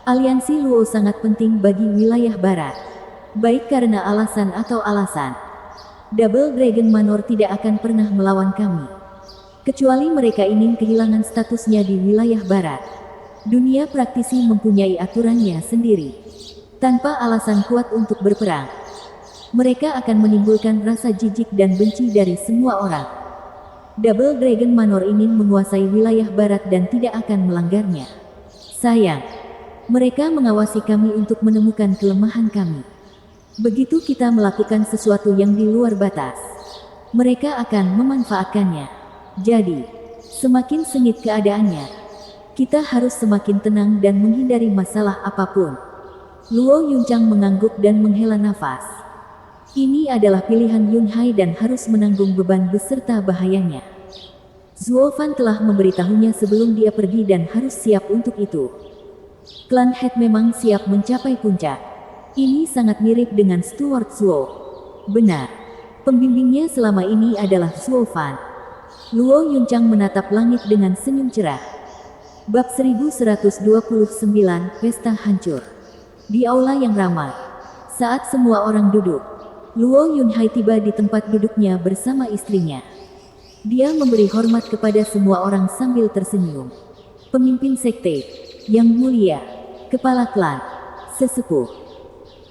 Aliansi Luo sangat penting bagi wilayah barat. Baik karena alasan atau alasan. Double Dragon Manor tidak akan pernah melawan kami. Kecuali mereka ingin kehilangan statusnya di wilayah barat. Dunia praktisi mempunyai aturannya sendiri. Tanpa alasan kuat untuk berperang, mereka akan menimbulkan rasa jijik dan benci dari semua orang. Double Dragon Manor ingin menguasai wilayah barat dan tidak akan melanggarnya. Sayang, mereka mengawasi kami untuk menemukan kelemahan kami. Begitu kita melakukan sesuatu yang di luar batas, mereka akan memanfaatkannya. Jadi, semakin sengit keadaannya, kita harus semakin tenang dan menghindari masalah apapun. Luo Yunchang mengangguk dan menghela nafas. Ini adalah pilihan Yunhai dan harus menanggung beban beserta bahayanya. Zuo Fan telah memberitahunya sebelum dia pergi dan harus siap untuk itu. Klan Het memang siap mencapai puncak. Ini sangat mirip dengan Steward Zuo. Benar. Pembimbingnya selama ini adalah Zuo Fan. Luo Yunchang menatap langit dengan senyum cerah. Bab 1129, Pesta Hancur. Di aula yang ramai, saat semua orang duduk, Luo Yunhai tiba di tempat duduknya bersama istrinya. Dia memberi hormat kepada semua orang sambil tersenyum. Pemimpin sekte, yang mulia, kepala klan, sesepuh.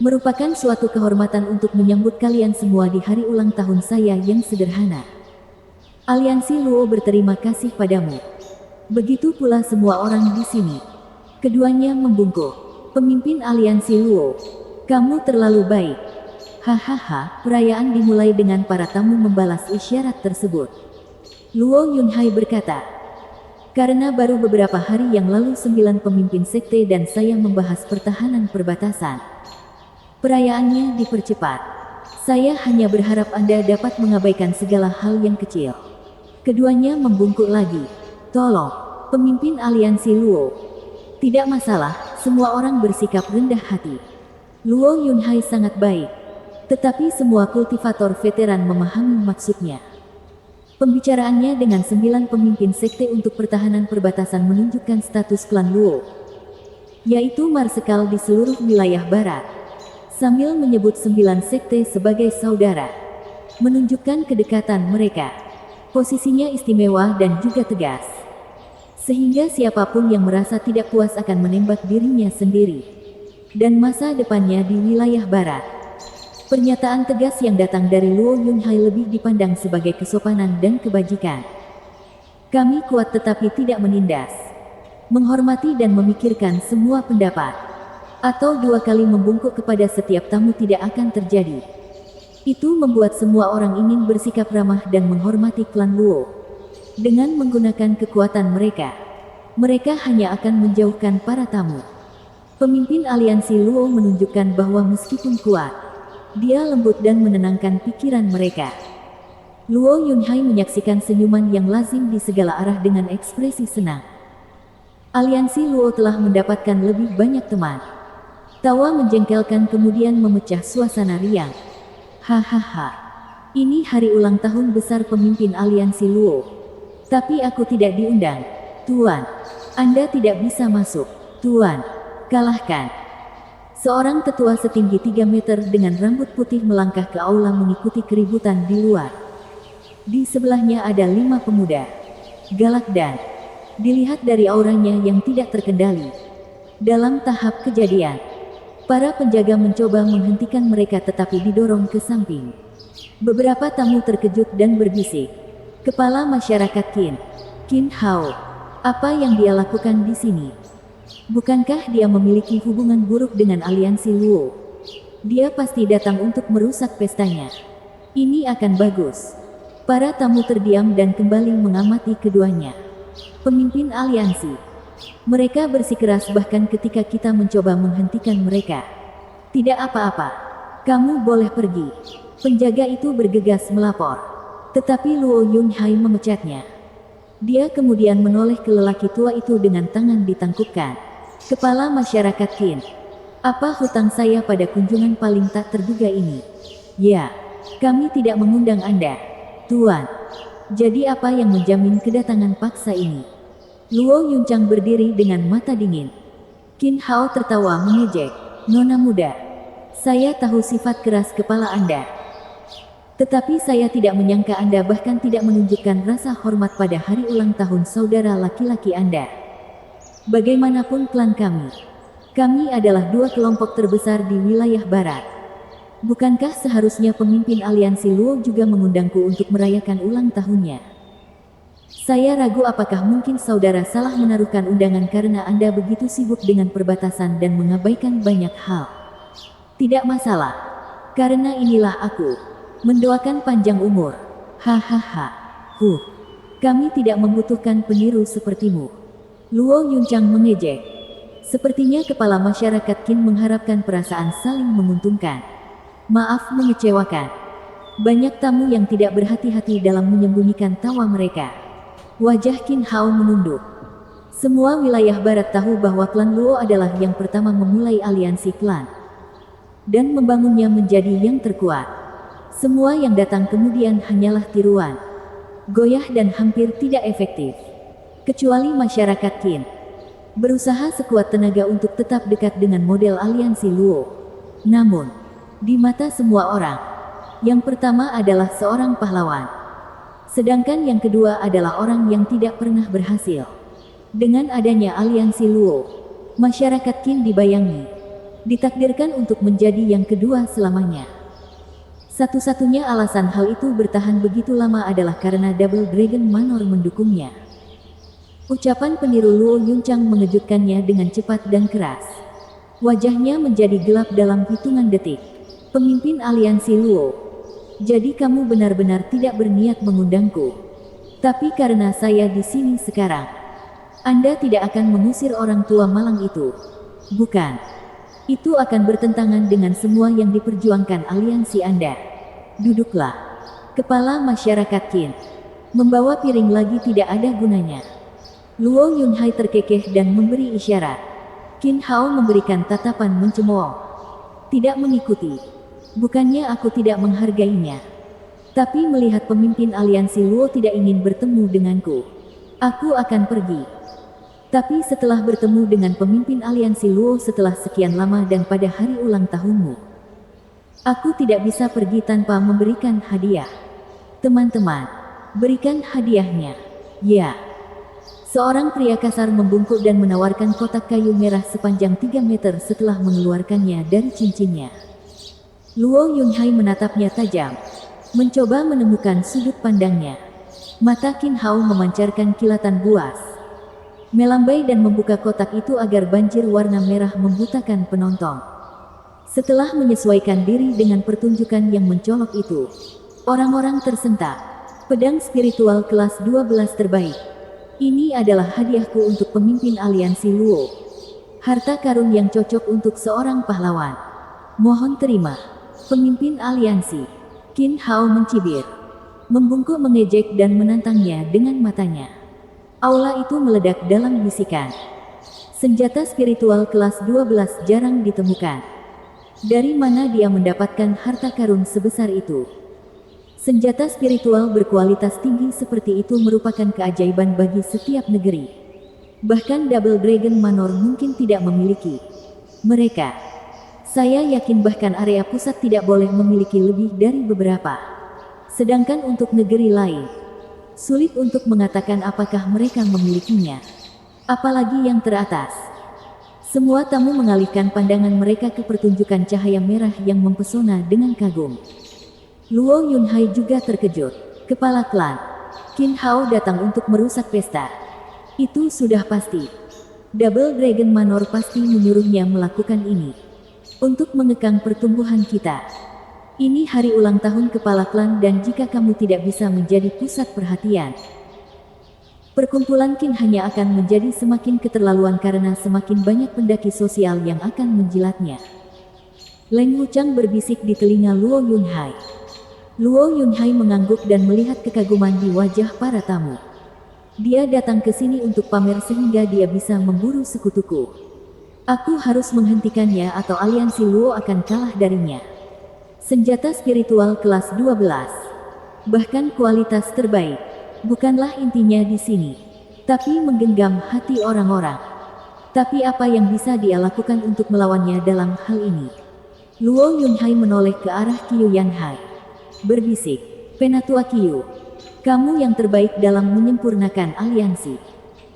Merupakan suatu kehormatan untuk menyambut kalian semua di hari ulang tahun saya yang sederhana. Aliansi Luo berterima kasih padamu. Begitu pula semua orang di sini. Keduanya membungkuk. Pemimpin aliansi Luo, kamu terlalu baik. Hahaha, perayaan dimulai dengan para tamu membalas isyarat tersebut. Luo Yunhai berkata, karena baru beberapa hari yang lalu 9 pemimpin sekte dan saya membahas pertahanan perbatasan. Perayaannya dipercepat. Saya hanya berharap Anda dapat mengabaikan segala hal yang kecil. Keduanya membungkuk lagi. Tolong, pemimpin aliansi Luo. Tidak masalah, semua orang bersikap rendah hati. Luo Yunhai sangat baik. Tetapi semua kultivator veteran memahami maksudnya. Pembicaraannya dengan 9 pemimpin sekte untuk pertahanan perbatasan menunjukkan status klan Luo, yaitu marsekal di seluruh wilayah barat. Sambil menyebut 9 sekte sebagai saudara, menunjukkan kedekatan mereka. Posisinya istimewa dan juga tegas. Sehingga siapapun yang merasa tidak puas akan menembak dirinya sendiri dan masa depannya di wilayah barat. Pernyataan tegas yang datang dari Luo Yunhai lebih dipandang sebagai kesopanan dan kebajikan. Kami kuat tetapi tidak menindas. Menghormati dan memikirkan semua pendapat. Atau 2 kali membungkuk kepada setiap tamu tidak akan terjadi. Itu membuat semua orang ingin bersikap ramah dan menghormati klan Luo. Dengan menggunakan kekuatan mereka, mereka hanya akan menjauhkan para tamu. Pemimpin aliansi Luo menunjukkan bahwa meskipun kuat, dia lembut dan menenangkan pikiran mereka. Luo Yunhai menyaksikan senyuman yang lazim di segala arah dengan ekspresi senang. Aliansi Luo telah mendapatkan lebih banyak teman. Tawa menjengkelkan kemudian memecah suasana riang. Hahaha. Ini hari ulang tahun besar pemimpin aliansi Luo. Tapi aku tidak diundang. Tuan, Anda tidak bisa masuk. Tuan, kalahkan. Seorang tetua setinggi 3 meter dengan rambut putih melangkah ke aula mengikuti keributan di luar. Di sebelahnya ada 5 pemuda. Galak dan dilihat dari auranya yang tidak terkendali. Dalam tahap kejadian, para penjaga mencoba menghentikan mereka tetapi didorong ke samping. Beberapa tamu terkejut dan berbisik. Kepala masyarakat Qin Hao, apa yang dia lakukan di sini? Bukankah dia memiliki hubungan buruk dengan aliansi Luo? Dia pasti datang untuk merusak pestanya. Ini akan bagus. Para tamu terdiam dan kembali mengamati keduanya. Pemimpin aliansi. Mereka bersikeras bahkan ketika kita mencoba menghentikan mereka. Tidak apa-apa. Kamu boleh pergi. Penjaga itu bergegas melapor. Tetapi Luo Yunhai memecatnya. Dia kemudian menoleh ke lelaki tua itu dengan tangan ditangkupkan. Kepala masyarakat Qin. Apa hutang saya pada kunjungan paling tak terduga ini? Ya, kami tidak mengundang Anda, Tuan. Jadi apa yang menjamin kedatangan paksa ini? Luo Yunchang berdiri dengan mata dingin. Qin Hao tertawa mengejek. Nona muda, saya tahu sifat keras kepala Anda. Tetapi saya tidak menyangka Anda bahkan tidak menunjukkan rasa hormat pada hari ulang tahun saudara laki-laki Anda. Bagaimanapun klan kami adalah 2 kelompok terbesar di wilayah barat. Bukankah seharusnya pemimpin aliansi Luo juga mengundangku untuk merayakan ulang tahunnya? Saya ragu apakah mungkin saudara salah menaruhkan undangan karena Anda begitu sibuk dengan perbatasan dan mengabaikan banyak hal. Tidak masalah. Karena inilah aku. Mendoakan panjang umur. Hahaha. Kami tidak membutuhkan peniru sepertimu. Luo Yunchang mengejek. Sepertinya kepala masyarakat Qin mengharapkan perasaan saling menguntungkan. Maaf mengecewakan. Banyak tamu yang tidak berhati-hati dalam menyembunyikan tawa mereka. Wajah Qin Hao menunduk. Semua wilayah barat tahu bahwa klan Luo adalah yang pertama memulai aliansi klan. Dan membangunnya menjadi yang terkuat. Semua yang datang kemudian hanyalah tiruan. Goyah dan hampir tidak efektif. Kecuali masyarakat Qin. Berusaha sekuat tenaga untuk tetap dekat dengan model aliansi Luo. Namun, di mata semua orang, yang pertama adalah seorang pahlawan. Sedangkan yang kedua adalah orang yang tidak pernah berhasil. Dengan adanya aliansi Luo, masyarakat Qin dibayangi, ditakdirkan untuk menjadi yang kedua selamanya. Satu-satunya alasan hal itu bertahan begitu lama adalah karena Double Dragon Manor mendukungnya. Ucapan peniru Luo Yunchang mengejutkannya dengan cepat dan keras. Wajahnya menjadi gelap dalam hitungan detik. Pemimpin aliansi Luo. Jadi kamu benar-benar tidak berniat mengundangku. Tapi karena saya di sini sekarang, Anda tidak akan mengusir orang tua malang itu. Bukan. Itu akan bertentangan dengan semua yang diperjuangkan aliansi Anda. Duduklah. Kepala masyarakat Qin. Membawa piring lagi tidak ada gunanya. Luo Yunhai terkekeh dan memberi isyarat. Qin Hao memberikan tatapan mencemooh. Tidak mengikuti. Bukannya aku tidak menghargainya. Tapi melihat pemimpin aliansi Luo tidak ingin bertemu denganku, aku akan pergi. Tapi setelah bertemu dengan pemimpin aliansi Luo setelah sekian lama dan pada hari ulang tahunmu, aku tidak bisa pergi tanpa memberikan hadiah. Teman-teman, berikan hadiahnya. Ya. Seorang pria kasar membungkuk dan menawarkan kotak kayu merah sepanjang 3 meter setelah mengeluarkannya dari cincinnya. Luo Yunhai menatapnya tajam, mencoba menemukan sudut pandangnya. Mata Qin Hao memancarkan kilatan buas, melambai dan membuka kotak itu agar banjir warna merah membutakan penonton. Setelah menyesuaikan diri dengan pertunjukan yang mencolok itu, orang-orang tersentak. Pedang spiritual kelas 12 terbaik. Ini adalah hadiahku untuk pemimpin aliansi Luo. Harta karun yang cocok untuk seorang pahlawan. Mohon terima. Pemimpin aliansi. Qin Hao mencibir, membungkuk mengejek dan menantangnya dengan matanya. Aula itu meledak dalam bisikan. Senjata spiritual kelas 12 jarang ditemukan. Dari mana dia mendapatkan harta karun sebesar itu? Senjata spiritual berkualitas tinggi seperti itu merupakan keajaiban bagi setiap negeri. Bahkan Double Dragon Manor mungkin tidak memiliki mereka. Saya yakin bahkan area pusat tidak boleh memiliki lebih dari beberapa. Sedangkan untuk negeri lain, sulit untuk mengatakan apakah mereka memilikinya. Apalagi yang teratas. Semua tamu mengalihkan pandangan mereka ke pertunjukan cahaya merah yang mempesona dengan kagum. Luo Yunhai juga terkejut. Kepala klan Qin Hao datang untuk merusak pesta. Itu sudah pasti. Double Dragon Manor pasti menyuruhnya melakukan ini untuk mengekang pertumbuhan kita. Ini hari ulang tahun kepala klan dan jika kamu tidak bisa menjadi pusat perhatian, perkumpulan Qin hanya akan menjadi semakin keterlaluan karena semakin banyak pendaki sosial yang akan menjilatnya. Leng Wuchang berbisik di telinga Luo Yunhai. Luo Yunhai mengangguk dan melihat kekaguman di wajah para tamu. Dia datang ke sini untuk pamer sehingga dia bisa memburu sekutuku. Aku harus menghentikannya atau aliansi Luo akan kalah darinya. Senjata spiritual kelas 12. Bahkan kualitas terbaik. Bukanlah intinya di sini. Tapi menggenggam hati orang-orang. Tapi apa yang bisa dia lakukan untuk melawannya dalam hal ini? Luo Yunhai menoleh ke arah Qiu Yanhai. Berbisik, Penatua Qiu. Kamu yang terbaik dalam menyempurnakan aliansi.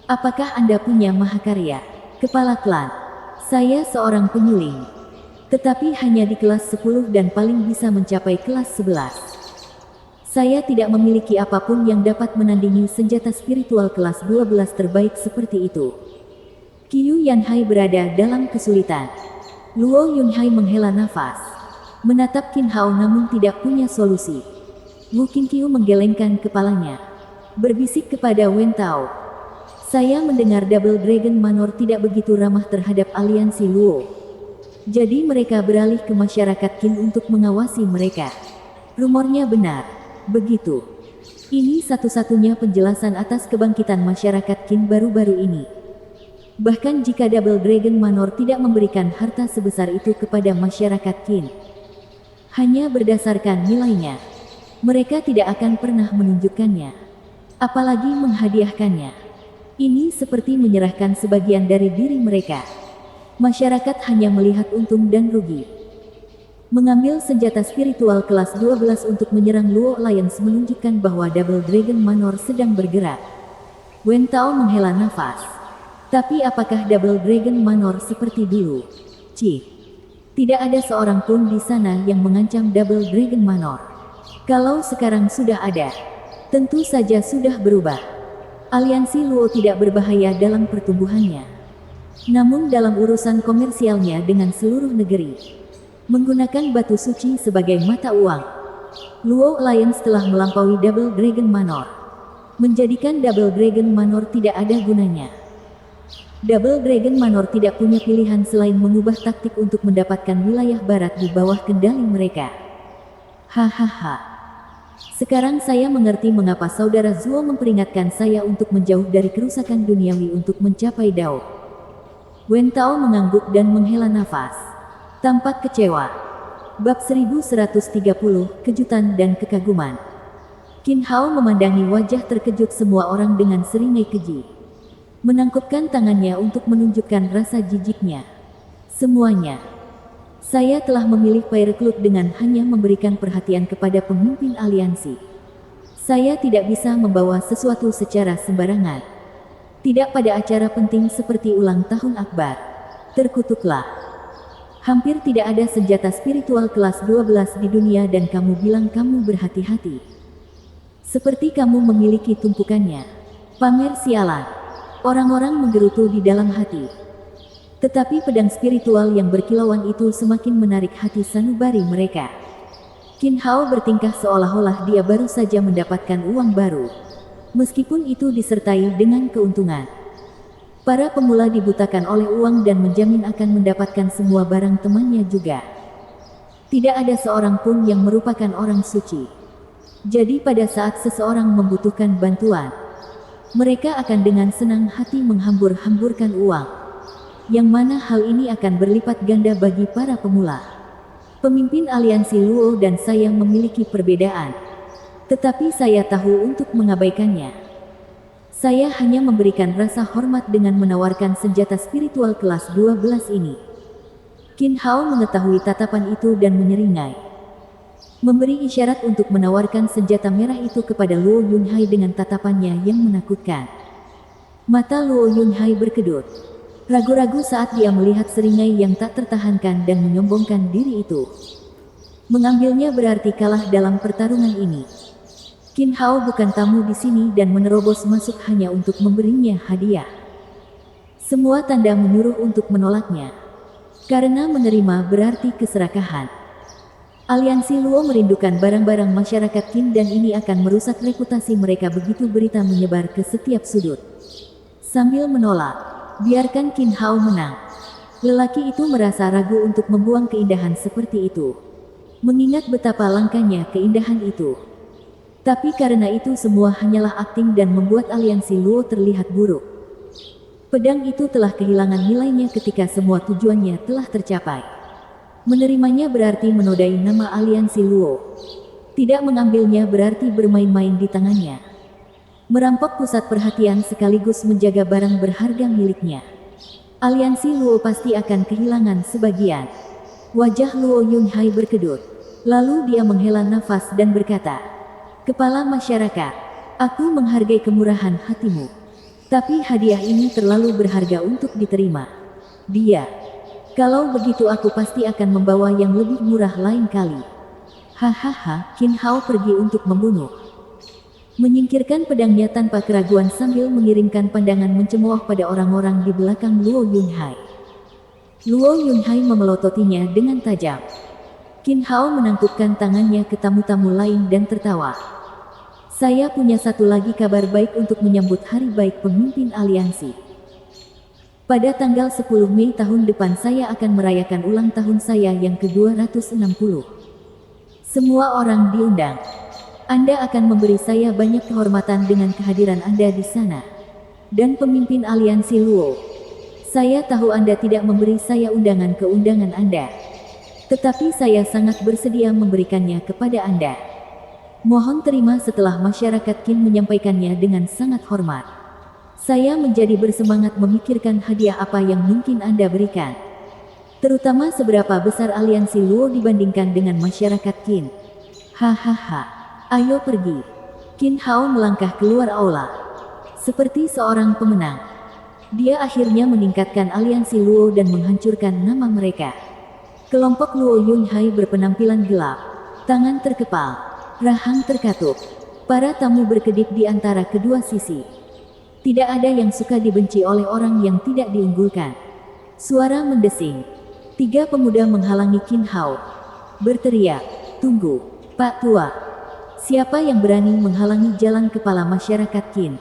Apakah Anda punya mahakarya? Kepala klan. Saya seorang penyuling. Tetapi hanya di kelas 10 dan paling bisa mencapai kelas 11. Saya tidak memiliki apapun yang dapat menandingi senjata spiritual kelas 12 terbaik seperti itu. Qiu Yanhai berada dalam kesulitan. Luo Yunhai menghela nafas, menatap Qin Hao namun tidak punya solusi. Wu Qingqiu menggelengkan kepalanya, berbisik kepada Wen Tao. Saya mendengar Double Dragon Manor tidak begitu ramah terhadap aliansi Luo. Jadi mereka beralih ke masyarakat Qin untuk mengawasi mereka. Rumornya benar. Begitu. Ini satu-satunya penjelasan atas kebangkitan masyarakat Qin baru-baru ini. Bahkan jika Double Dragon Manor tidak memberikan harta sebesar itu kepada masyarakat Qin, hanya berdasarkan nilainya, mereka tidak akan pernah menunjukkannya, apalagi menghadiahkannya. Ini seperti menyerahkan sebagian dari diri mereka. Masyarakat hanya melihat untung dan rugi. Mengambil senjata spiritual kelas 12 untuk menyerang Luo Alliance menunjukkan bahwa Double Dragon Manor sedang bergerak. Wen Tao menghela nafas. Tapi apakah Double Dragon Manor seperti dulu? Tidak ada seorang pun di sana yang mengancam Double Dragon Manor. Kalau sekarang sudah ada, tentu saja sudah berubah. Aliansi Luo tidak berbahaya dalam pertumbuhannya. Namun dalam urusan komersialnya dengan seluruh negeri, menggunakan batu suci sebagai mata uang, Luo Alliance telah melampaui Double Dragon Manor, menjadikan Double Dragon Manor tidak ada gunanya. Double Dragon Manor tidak punya pilihan selain mengubah taktik untuk mendapatkan wilayah barat di bawah kendali mereka. Hahaha. Sekarang saya mengerti mengapa saudara Zuo memperingatkan saya untuk menjauh dari kerusakan duniawi untuk mencapai Dao. Wen Tao mengangguk dan menghela nafas, tampak kecewa. Bab 1130, Kejutan dan Kekaguman. Qin Hao memandangi wajah terkejut semua orang dengan seringai keji. Menangkupkan tangannya untuk menunjukkan rasa jijiknya. Semuanya. Saya telah memilih perekrut dengan hanya memberikan perhatian kepada pemimpin aliansi. Saya tidak bisa membawa sesuatu secara sembarangan. Tidak pada acara penting seperti ulang tahun Akbar. Terkutuklah. Hampir tidak ada senjata spiritual kelas 12 di dunia dan kamu bilang kamu berhati-hati. Seperti kamu memiliki tumpukannya. Pamer sialan. Orang-orang menggerutu di dalam hati. Tetapi pedang spiritual yang berkilauan itu semakin menarik hati sanubari mereka. Qin Hao bertingkah seolah-olah dia baru saja mendapatkan uang baru. Meskipun itu disertai dengan keuntungan. Para pemula dibutakan oleh uang dan menjamin akan mendapatkan semua barang temannya juga. Tidak ada seorang pun yang merupakan orang suci. Jadi pada saat seseorang membutuhkan bantuan, mereka akan dengan senang hati menghambur-hamburkan uang. Yang mana hal ini akan berlipat ganda bagi para pemula. Pemimpin aliansi Luo dan saya memiliki perbedaan. Tetapi saya tahu untuk mengabaikannya. Saya hanya memberikan rasa hormat dengan menawarkan senjata spiritual kelas 12 ini. Qin Hao mengetahui tatapan itu dan menyeringai. Memberi isyarat untuk menawarkan senjata merah itu kepada Luo Yunhai dengan tatapannya yang menakutkan. Mata Luo Yunhai berkedut. Ragu-ragu saat dia melihat seringai yang tak tertahankan dan menyombongkan diri itu. Mengambilnya berarti kalah dalam pertarungan ini. Qin Hao bukan tamu di sini dan menerobos masuk hanya untuk memberinya hadiah. Semua tanda menyuruh untuk menolaknya. Karena menerima berarti keserakahan. Aliansi Luo merindukan barang-barang masyarakat Qin dan ini akan merusak reputasi mereka begitu berita menyebar ke setiap sudut. Sambil menolak, biarkan Qin Hao menang. Lelaki itu merasa ragu untuk membuang keindahan seperti itu. Mengingat betapa langkanya keindahan itu. Tapi karena itu semua hanyalah akting dan membuat aliansi Luo terlihat buruk. Pedang itu telah kehilangan nilainya ketika semua tujuannya telah tercapai. Menerimanya berarti menodai nama aliansi Luo. Tidak mengambilnya berarti bermain-main di tangannya. Merampok pusat perhatian sekaligus menjaga barang berharga miliknya. Aliansi Luo pasti akan kehilangan sebagian. Wajah Luo Yunhai berkedut. Lalu dia menghela nafas dan berkata, "Kepala masyarakat, aku menghargai kemurahan hatimu. Tapi hadiah ini terlalu berharga untuk diterima. Kalau begitu aku pasti akan membawa yang lebih murah lain kali." Hahaha, Qin Hao pergi untuk membunuh. Menyingkirkan pedangnya tanpa keraguan sambil mengirimkan pandangan mencemooh pada orang-orang di belakang Luo Yunhai. Luo Yunhai memelototinya dengan tajam. Qin Hao menangkupkan tangannya ke tamu-tamu lain dan tertawa. "Saya punya satu lagi kabar baik untuk menyambut hari baik pemimpin aliansi. Pada tanggal 10 Mei tahun depan saya akan merayakan ulang tahun saya yang ke-260. Semua orang diundang. Anda akan memberi saya banyak kehormatan dengan kehadiran Anda di sana. Dan pemimpin aliansi Luo, saya tahu Anda tidak memberi saya undangan ke undangan Anda. Tetapi saya sangat bersedia memberikannya kepada Anda. Mohon terima." Setelah masyarakat Qin menyampaikannya dengan sangat hormat. "Saya menjadi bersemangat memikirkan hadiah apa yang mungkin Anda berikan. Terutama seberapa besar aliansi Luo dibandingkan dengan masyarakat Qin." Hahaha. "Ayo pergi." Qin Hao melangkah keluar aula. Seperti seorang pemenang. Dia akhirnya meningkatkan aliansi Luo dan menghancurkan nama mereka. Kelompok Luo Yunhai berpenampilan gelap. Tangan terkepal. Rahang terkatup. Para tamu berkedip di antara kedua sisi. Tidak ada yang suka dibenci oleh orang yang tidak diunggulkan. Suara mendesing. 3 pemuda menghalangi Qin Hao. Berteriak, "Tunggu, Pak Tua. Siapa yang berani menghalangi jalan kepala masyarakat Qin?"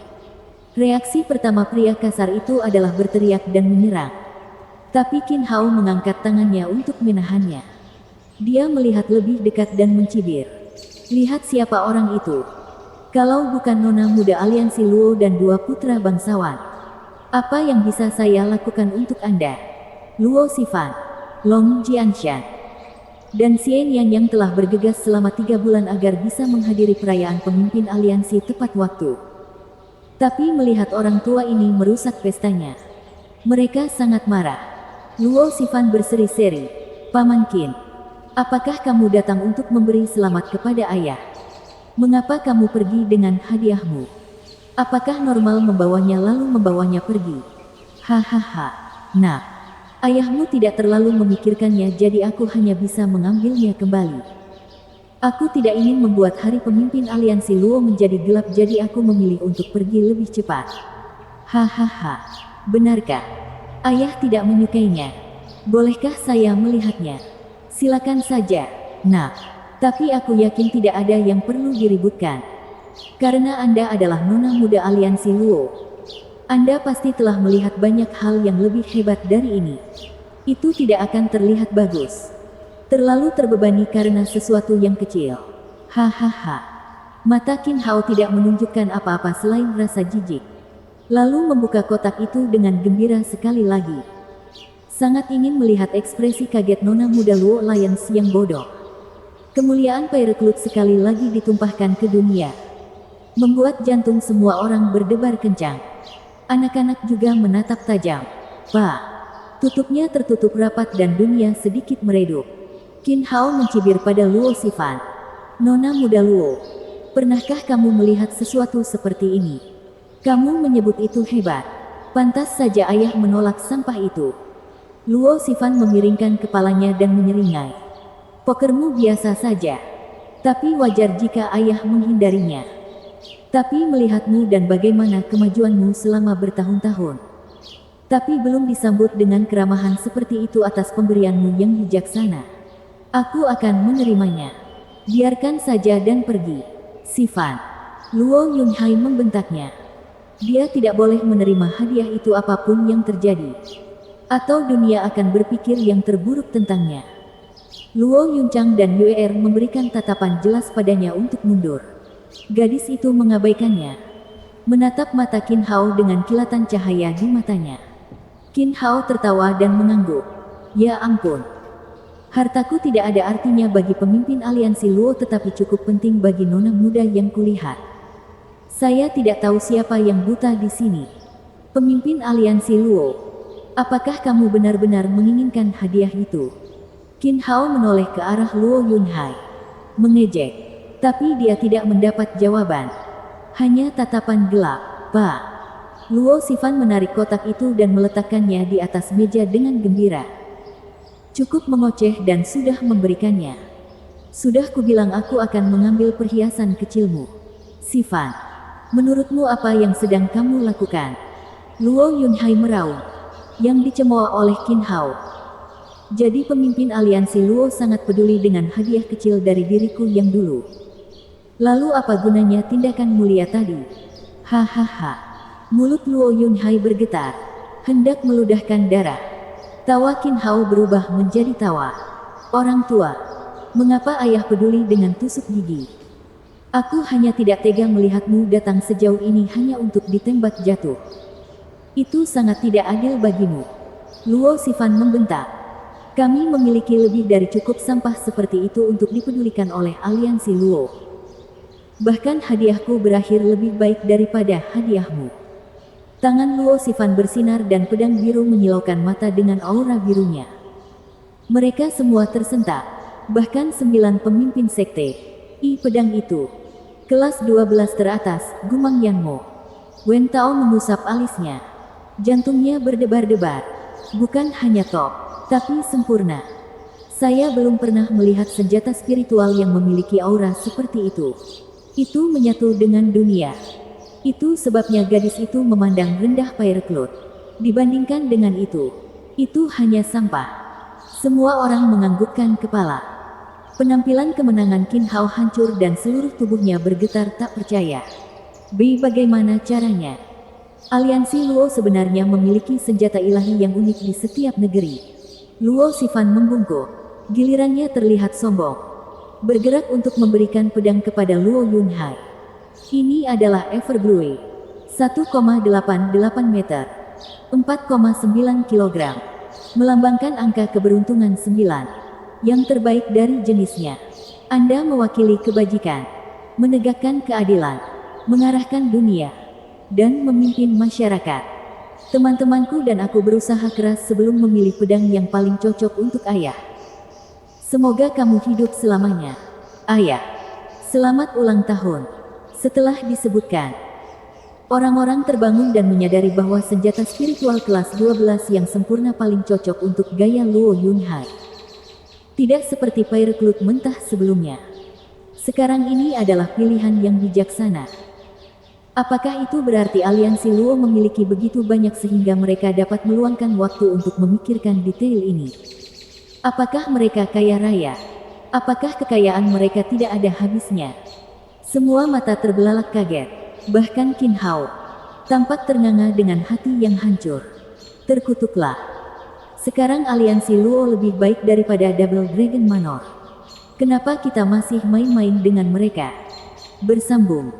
Reaksi pertama pria kasar itu adalah berteriak dan menyerang. Tapi Qin Hao mengangkat tangannya untuk menahannya. Dia melihat lebih dekat dan mencibir. "Lihat siapa orang itu. Kalau bukan nona muda aliansi Luo dan 2 putra bangsawan, apa yang bisa saya lakukan untuk Anda?" Luo Xifan, Long Jianshan, dan Xian Yan yang telah bergegas selama 3 bulan agar bisa menghadiri perayaan pemimpin aliansi tepat waktu. Tapi melihat orang tua ini merusak pestanya, mereka sangat marah. Luo Xifan berseri-seri, "Paman Qin, apakah kamu datang untuk memberi selamat kepada ayah? Mengapa kamu pergi dengan hadiahmu? Apakah normal membawanya lalu membawanya pergi?" Hahaha. "Nah, ayahmu tidak terlalu memikirkannya jadi aku hanya bisa mengambilnya kembali." Aku tidak ingin membuat hari pemimpin aliansi Luo menjadi gelap, jadi aku memilih untuk pergi lebih cepat. Hahaha. Benarkah? Ayah tidak menyukainya. Bolehkah saya melihatnya? Silakan saja, Nak. Tapi aku yakin tidak ada yang perlu diributkan. Karena Anda adalah nona muda aliansi Luo. Anda pasti telah melihat banyak hal yang lebih hebat dari ini. Itu tidak akan terlihat bagus. Terlalu terbebani karena sesuatu yang kecil. Hahaha. Mata Qin Hao tidak menunjukkan apa-apa selain rasa jijik. Lalu membuka kotak itu dengan gembira sekali lagi. Sangat ingin melihat ekspresi kaget nona muda Luo Alliance yang bodoh. Kemuliaan Pyreclute sekali lagi ditumpahkan ke dunia. Membuat jantung semua orang berdebar kencang. Anak-anak juga menatap tajam. Pak. Tutupnya tertutup rapat dan dunia sedikit meredup. Qin Hao mencibir pada Luo Xifan. Nona muda Luo, pernahkah kamu melihat sesuatu seperti ini? Kamu menyebut itu hebat. Pantas saja ayah menolak sampah itu. Luo Xifan memiringkan kepalanya dan menyeringai. Pokermu biasa saja. Tapi wajar jika ayah menghindarinya. Tapi melihatmu dan bagaimana kemajuanmu selama bertahun-tahun. Tapi belum disambut dengan keramahan seperti itu atas pemberianmu yang bijaksana. Aku akan menerimanya. Biarkan saja dan pergi. Xifan. Luo Yunhai membentaknya. Dia tidak boleh menerima hadiah itu apapun yang terjadi. Atau dunia akan berpikir yang terburuk tentangnya. Luo Yunchang dan Yuer memberikan tatapan jelas padanya untuk mundur. Gadis itu mengabaikannya. Menatap mata Qin Hao dengan kilatan cahaya di matanya. Qin Hao tertawa dan mengangguk. Ya ampun. Hartaku tidak ada artinya bagi pemimpin aliansi Luo, tetapi cukup penting bagi nona muda yang kulihat. Saya tidak tahu siapa yang buta di sini. Pemimpin aliansi Luo, apakah kamu benar-benar menginginkan hadiah itu? Qin Hao menoleh ke arah Luo Yunhai. Mengejek. Tapi dia tidak mendapat jawaban. Hanya tatapan gelap. Pak. Luo Xifan menarik kotak itu dan meletakkannya di atas meja dengan gembira. Cukup mengoceh dan sudah memberikannya. Sudah kubilang aku akan mengambil perhiasan kecilmu. Xifan, menurutmu apa yang sedang kamu lakukan? Luo Yunhai meraung. Yang dicemooh oleh Qin Hao. Jadi pemimpin aliansi Luo sangat peduli dengan hadiah kecil dari diriku yang dulu. Lalu apa gunanya tindakan mulia tadi? Hahaha. Mulut Luo Yunhai bergetar. Hendak meludahkan darah. Tawa Qin Hao berubah menjadi tawa. Orang tua, mengapa ayah peduli dengan tusuk gigi? Aku hanya tidak tega melihatmu datang sejauh ini hanya untuk ditembak jatuh. Itu sangat tidak adil bagimu. Luo Xifan membentak. Kami memiliki lebih dari cukup sampah seperti itu untuk dipedulikan oleh aliansi Luo. Bahkan hadiahku berakhir lebih baik daripada hadiahmu. Tangan Luo Xifan bersinar dan pedang biru menyilaukan mata dengan aura birunya. Mereka semua tersentak. Bahkan 9 pemimpin sekte. Pedang itu. Kelas 12 teratas, gumam Yang Mo. Wen Tao mengusap alisnya. Jantungnya berdebar-debar. Bukan hanya top, tapi sempurna. Saya belum pernah melihat senjata spiritual yang memiliki aura seperti itu. Itu menyatu dengan dunia. Itu sebabnya gadis itu memandang rendah Pyreclute. Dibandingkan dengan itu hanya sampah. Semua orang menganggukkan kepala. Penampilan kemenangan Qin Hao hancur dan seluruh tubuhnya bergetar tak percaya. Bagaimana caranya? Aliansi Luo sebenarnya memiliki senjata ilahi yang unik di setiap negeri. Luo Xifan membungkuk. Gilirannya terlihat sombong. Bergerak untuk memberikan pedang kepada Luo Yunhai. Ini adalah Everblue. 1,88 meter. 4,9 kilogram. Melambangkan angka keberuntungan 9. Yang terbaik dari jenisnya. Anda mewakili kebajikan. Menegakkan keadilan. Mengarahkan dunia. Dan memimpin masyarakat. Teman-temanku dan aku berusaha keras sebelum memilih pedang yang paling cocok untuk ayah. Semoga kamu hidup selamanya. Ayah. Selamat ulang tahun. Setelah disebutkan, orang-orang terbangun dan menyadari bahwa senjata spiritual kelas 12 yang sempurna paling cocok untuk gaya Luo Yunhai. Tidak seperti Pyreclute mentah sebelumnya. Sekarang ini adalah pilihan yang bijaksana. Apakah itu berarti aliansi Luo memiliki begitu banyak sehingga mereka dapat meluangkan waktu untuk memikirkan detail ini? Apakah mereka kaya raya? Apakah kekayaan mereka tidak ada habisnya? Semua mata terbelalak kaget. Bahkan Qin Hao tampak ternganga dengan hati yang hancur. Terkutuklah. Sekarang aliansi Luo lebih baik daripada Double Dragon Manor. Kenapa kita masih main-main dengan mereka? Bersambung.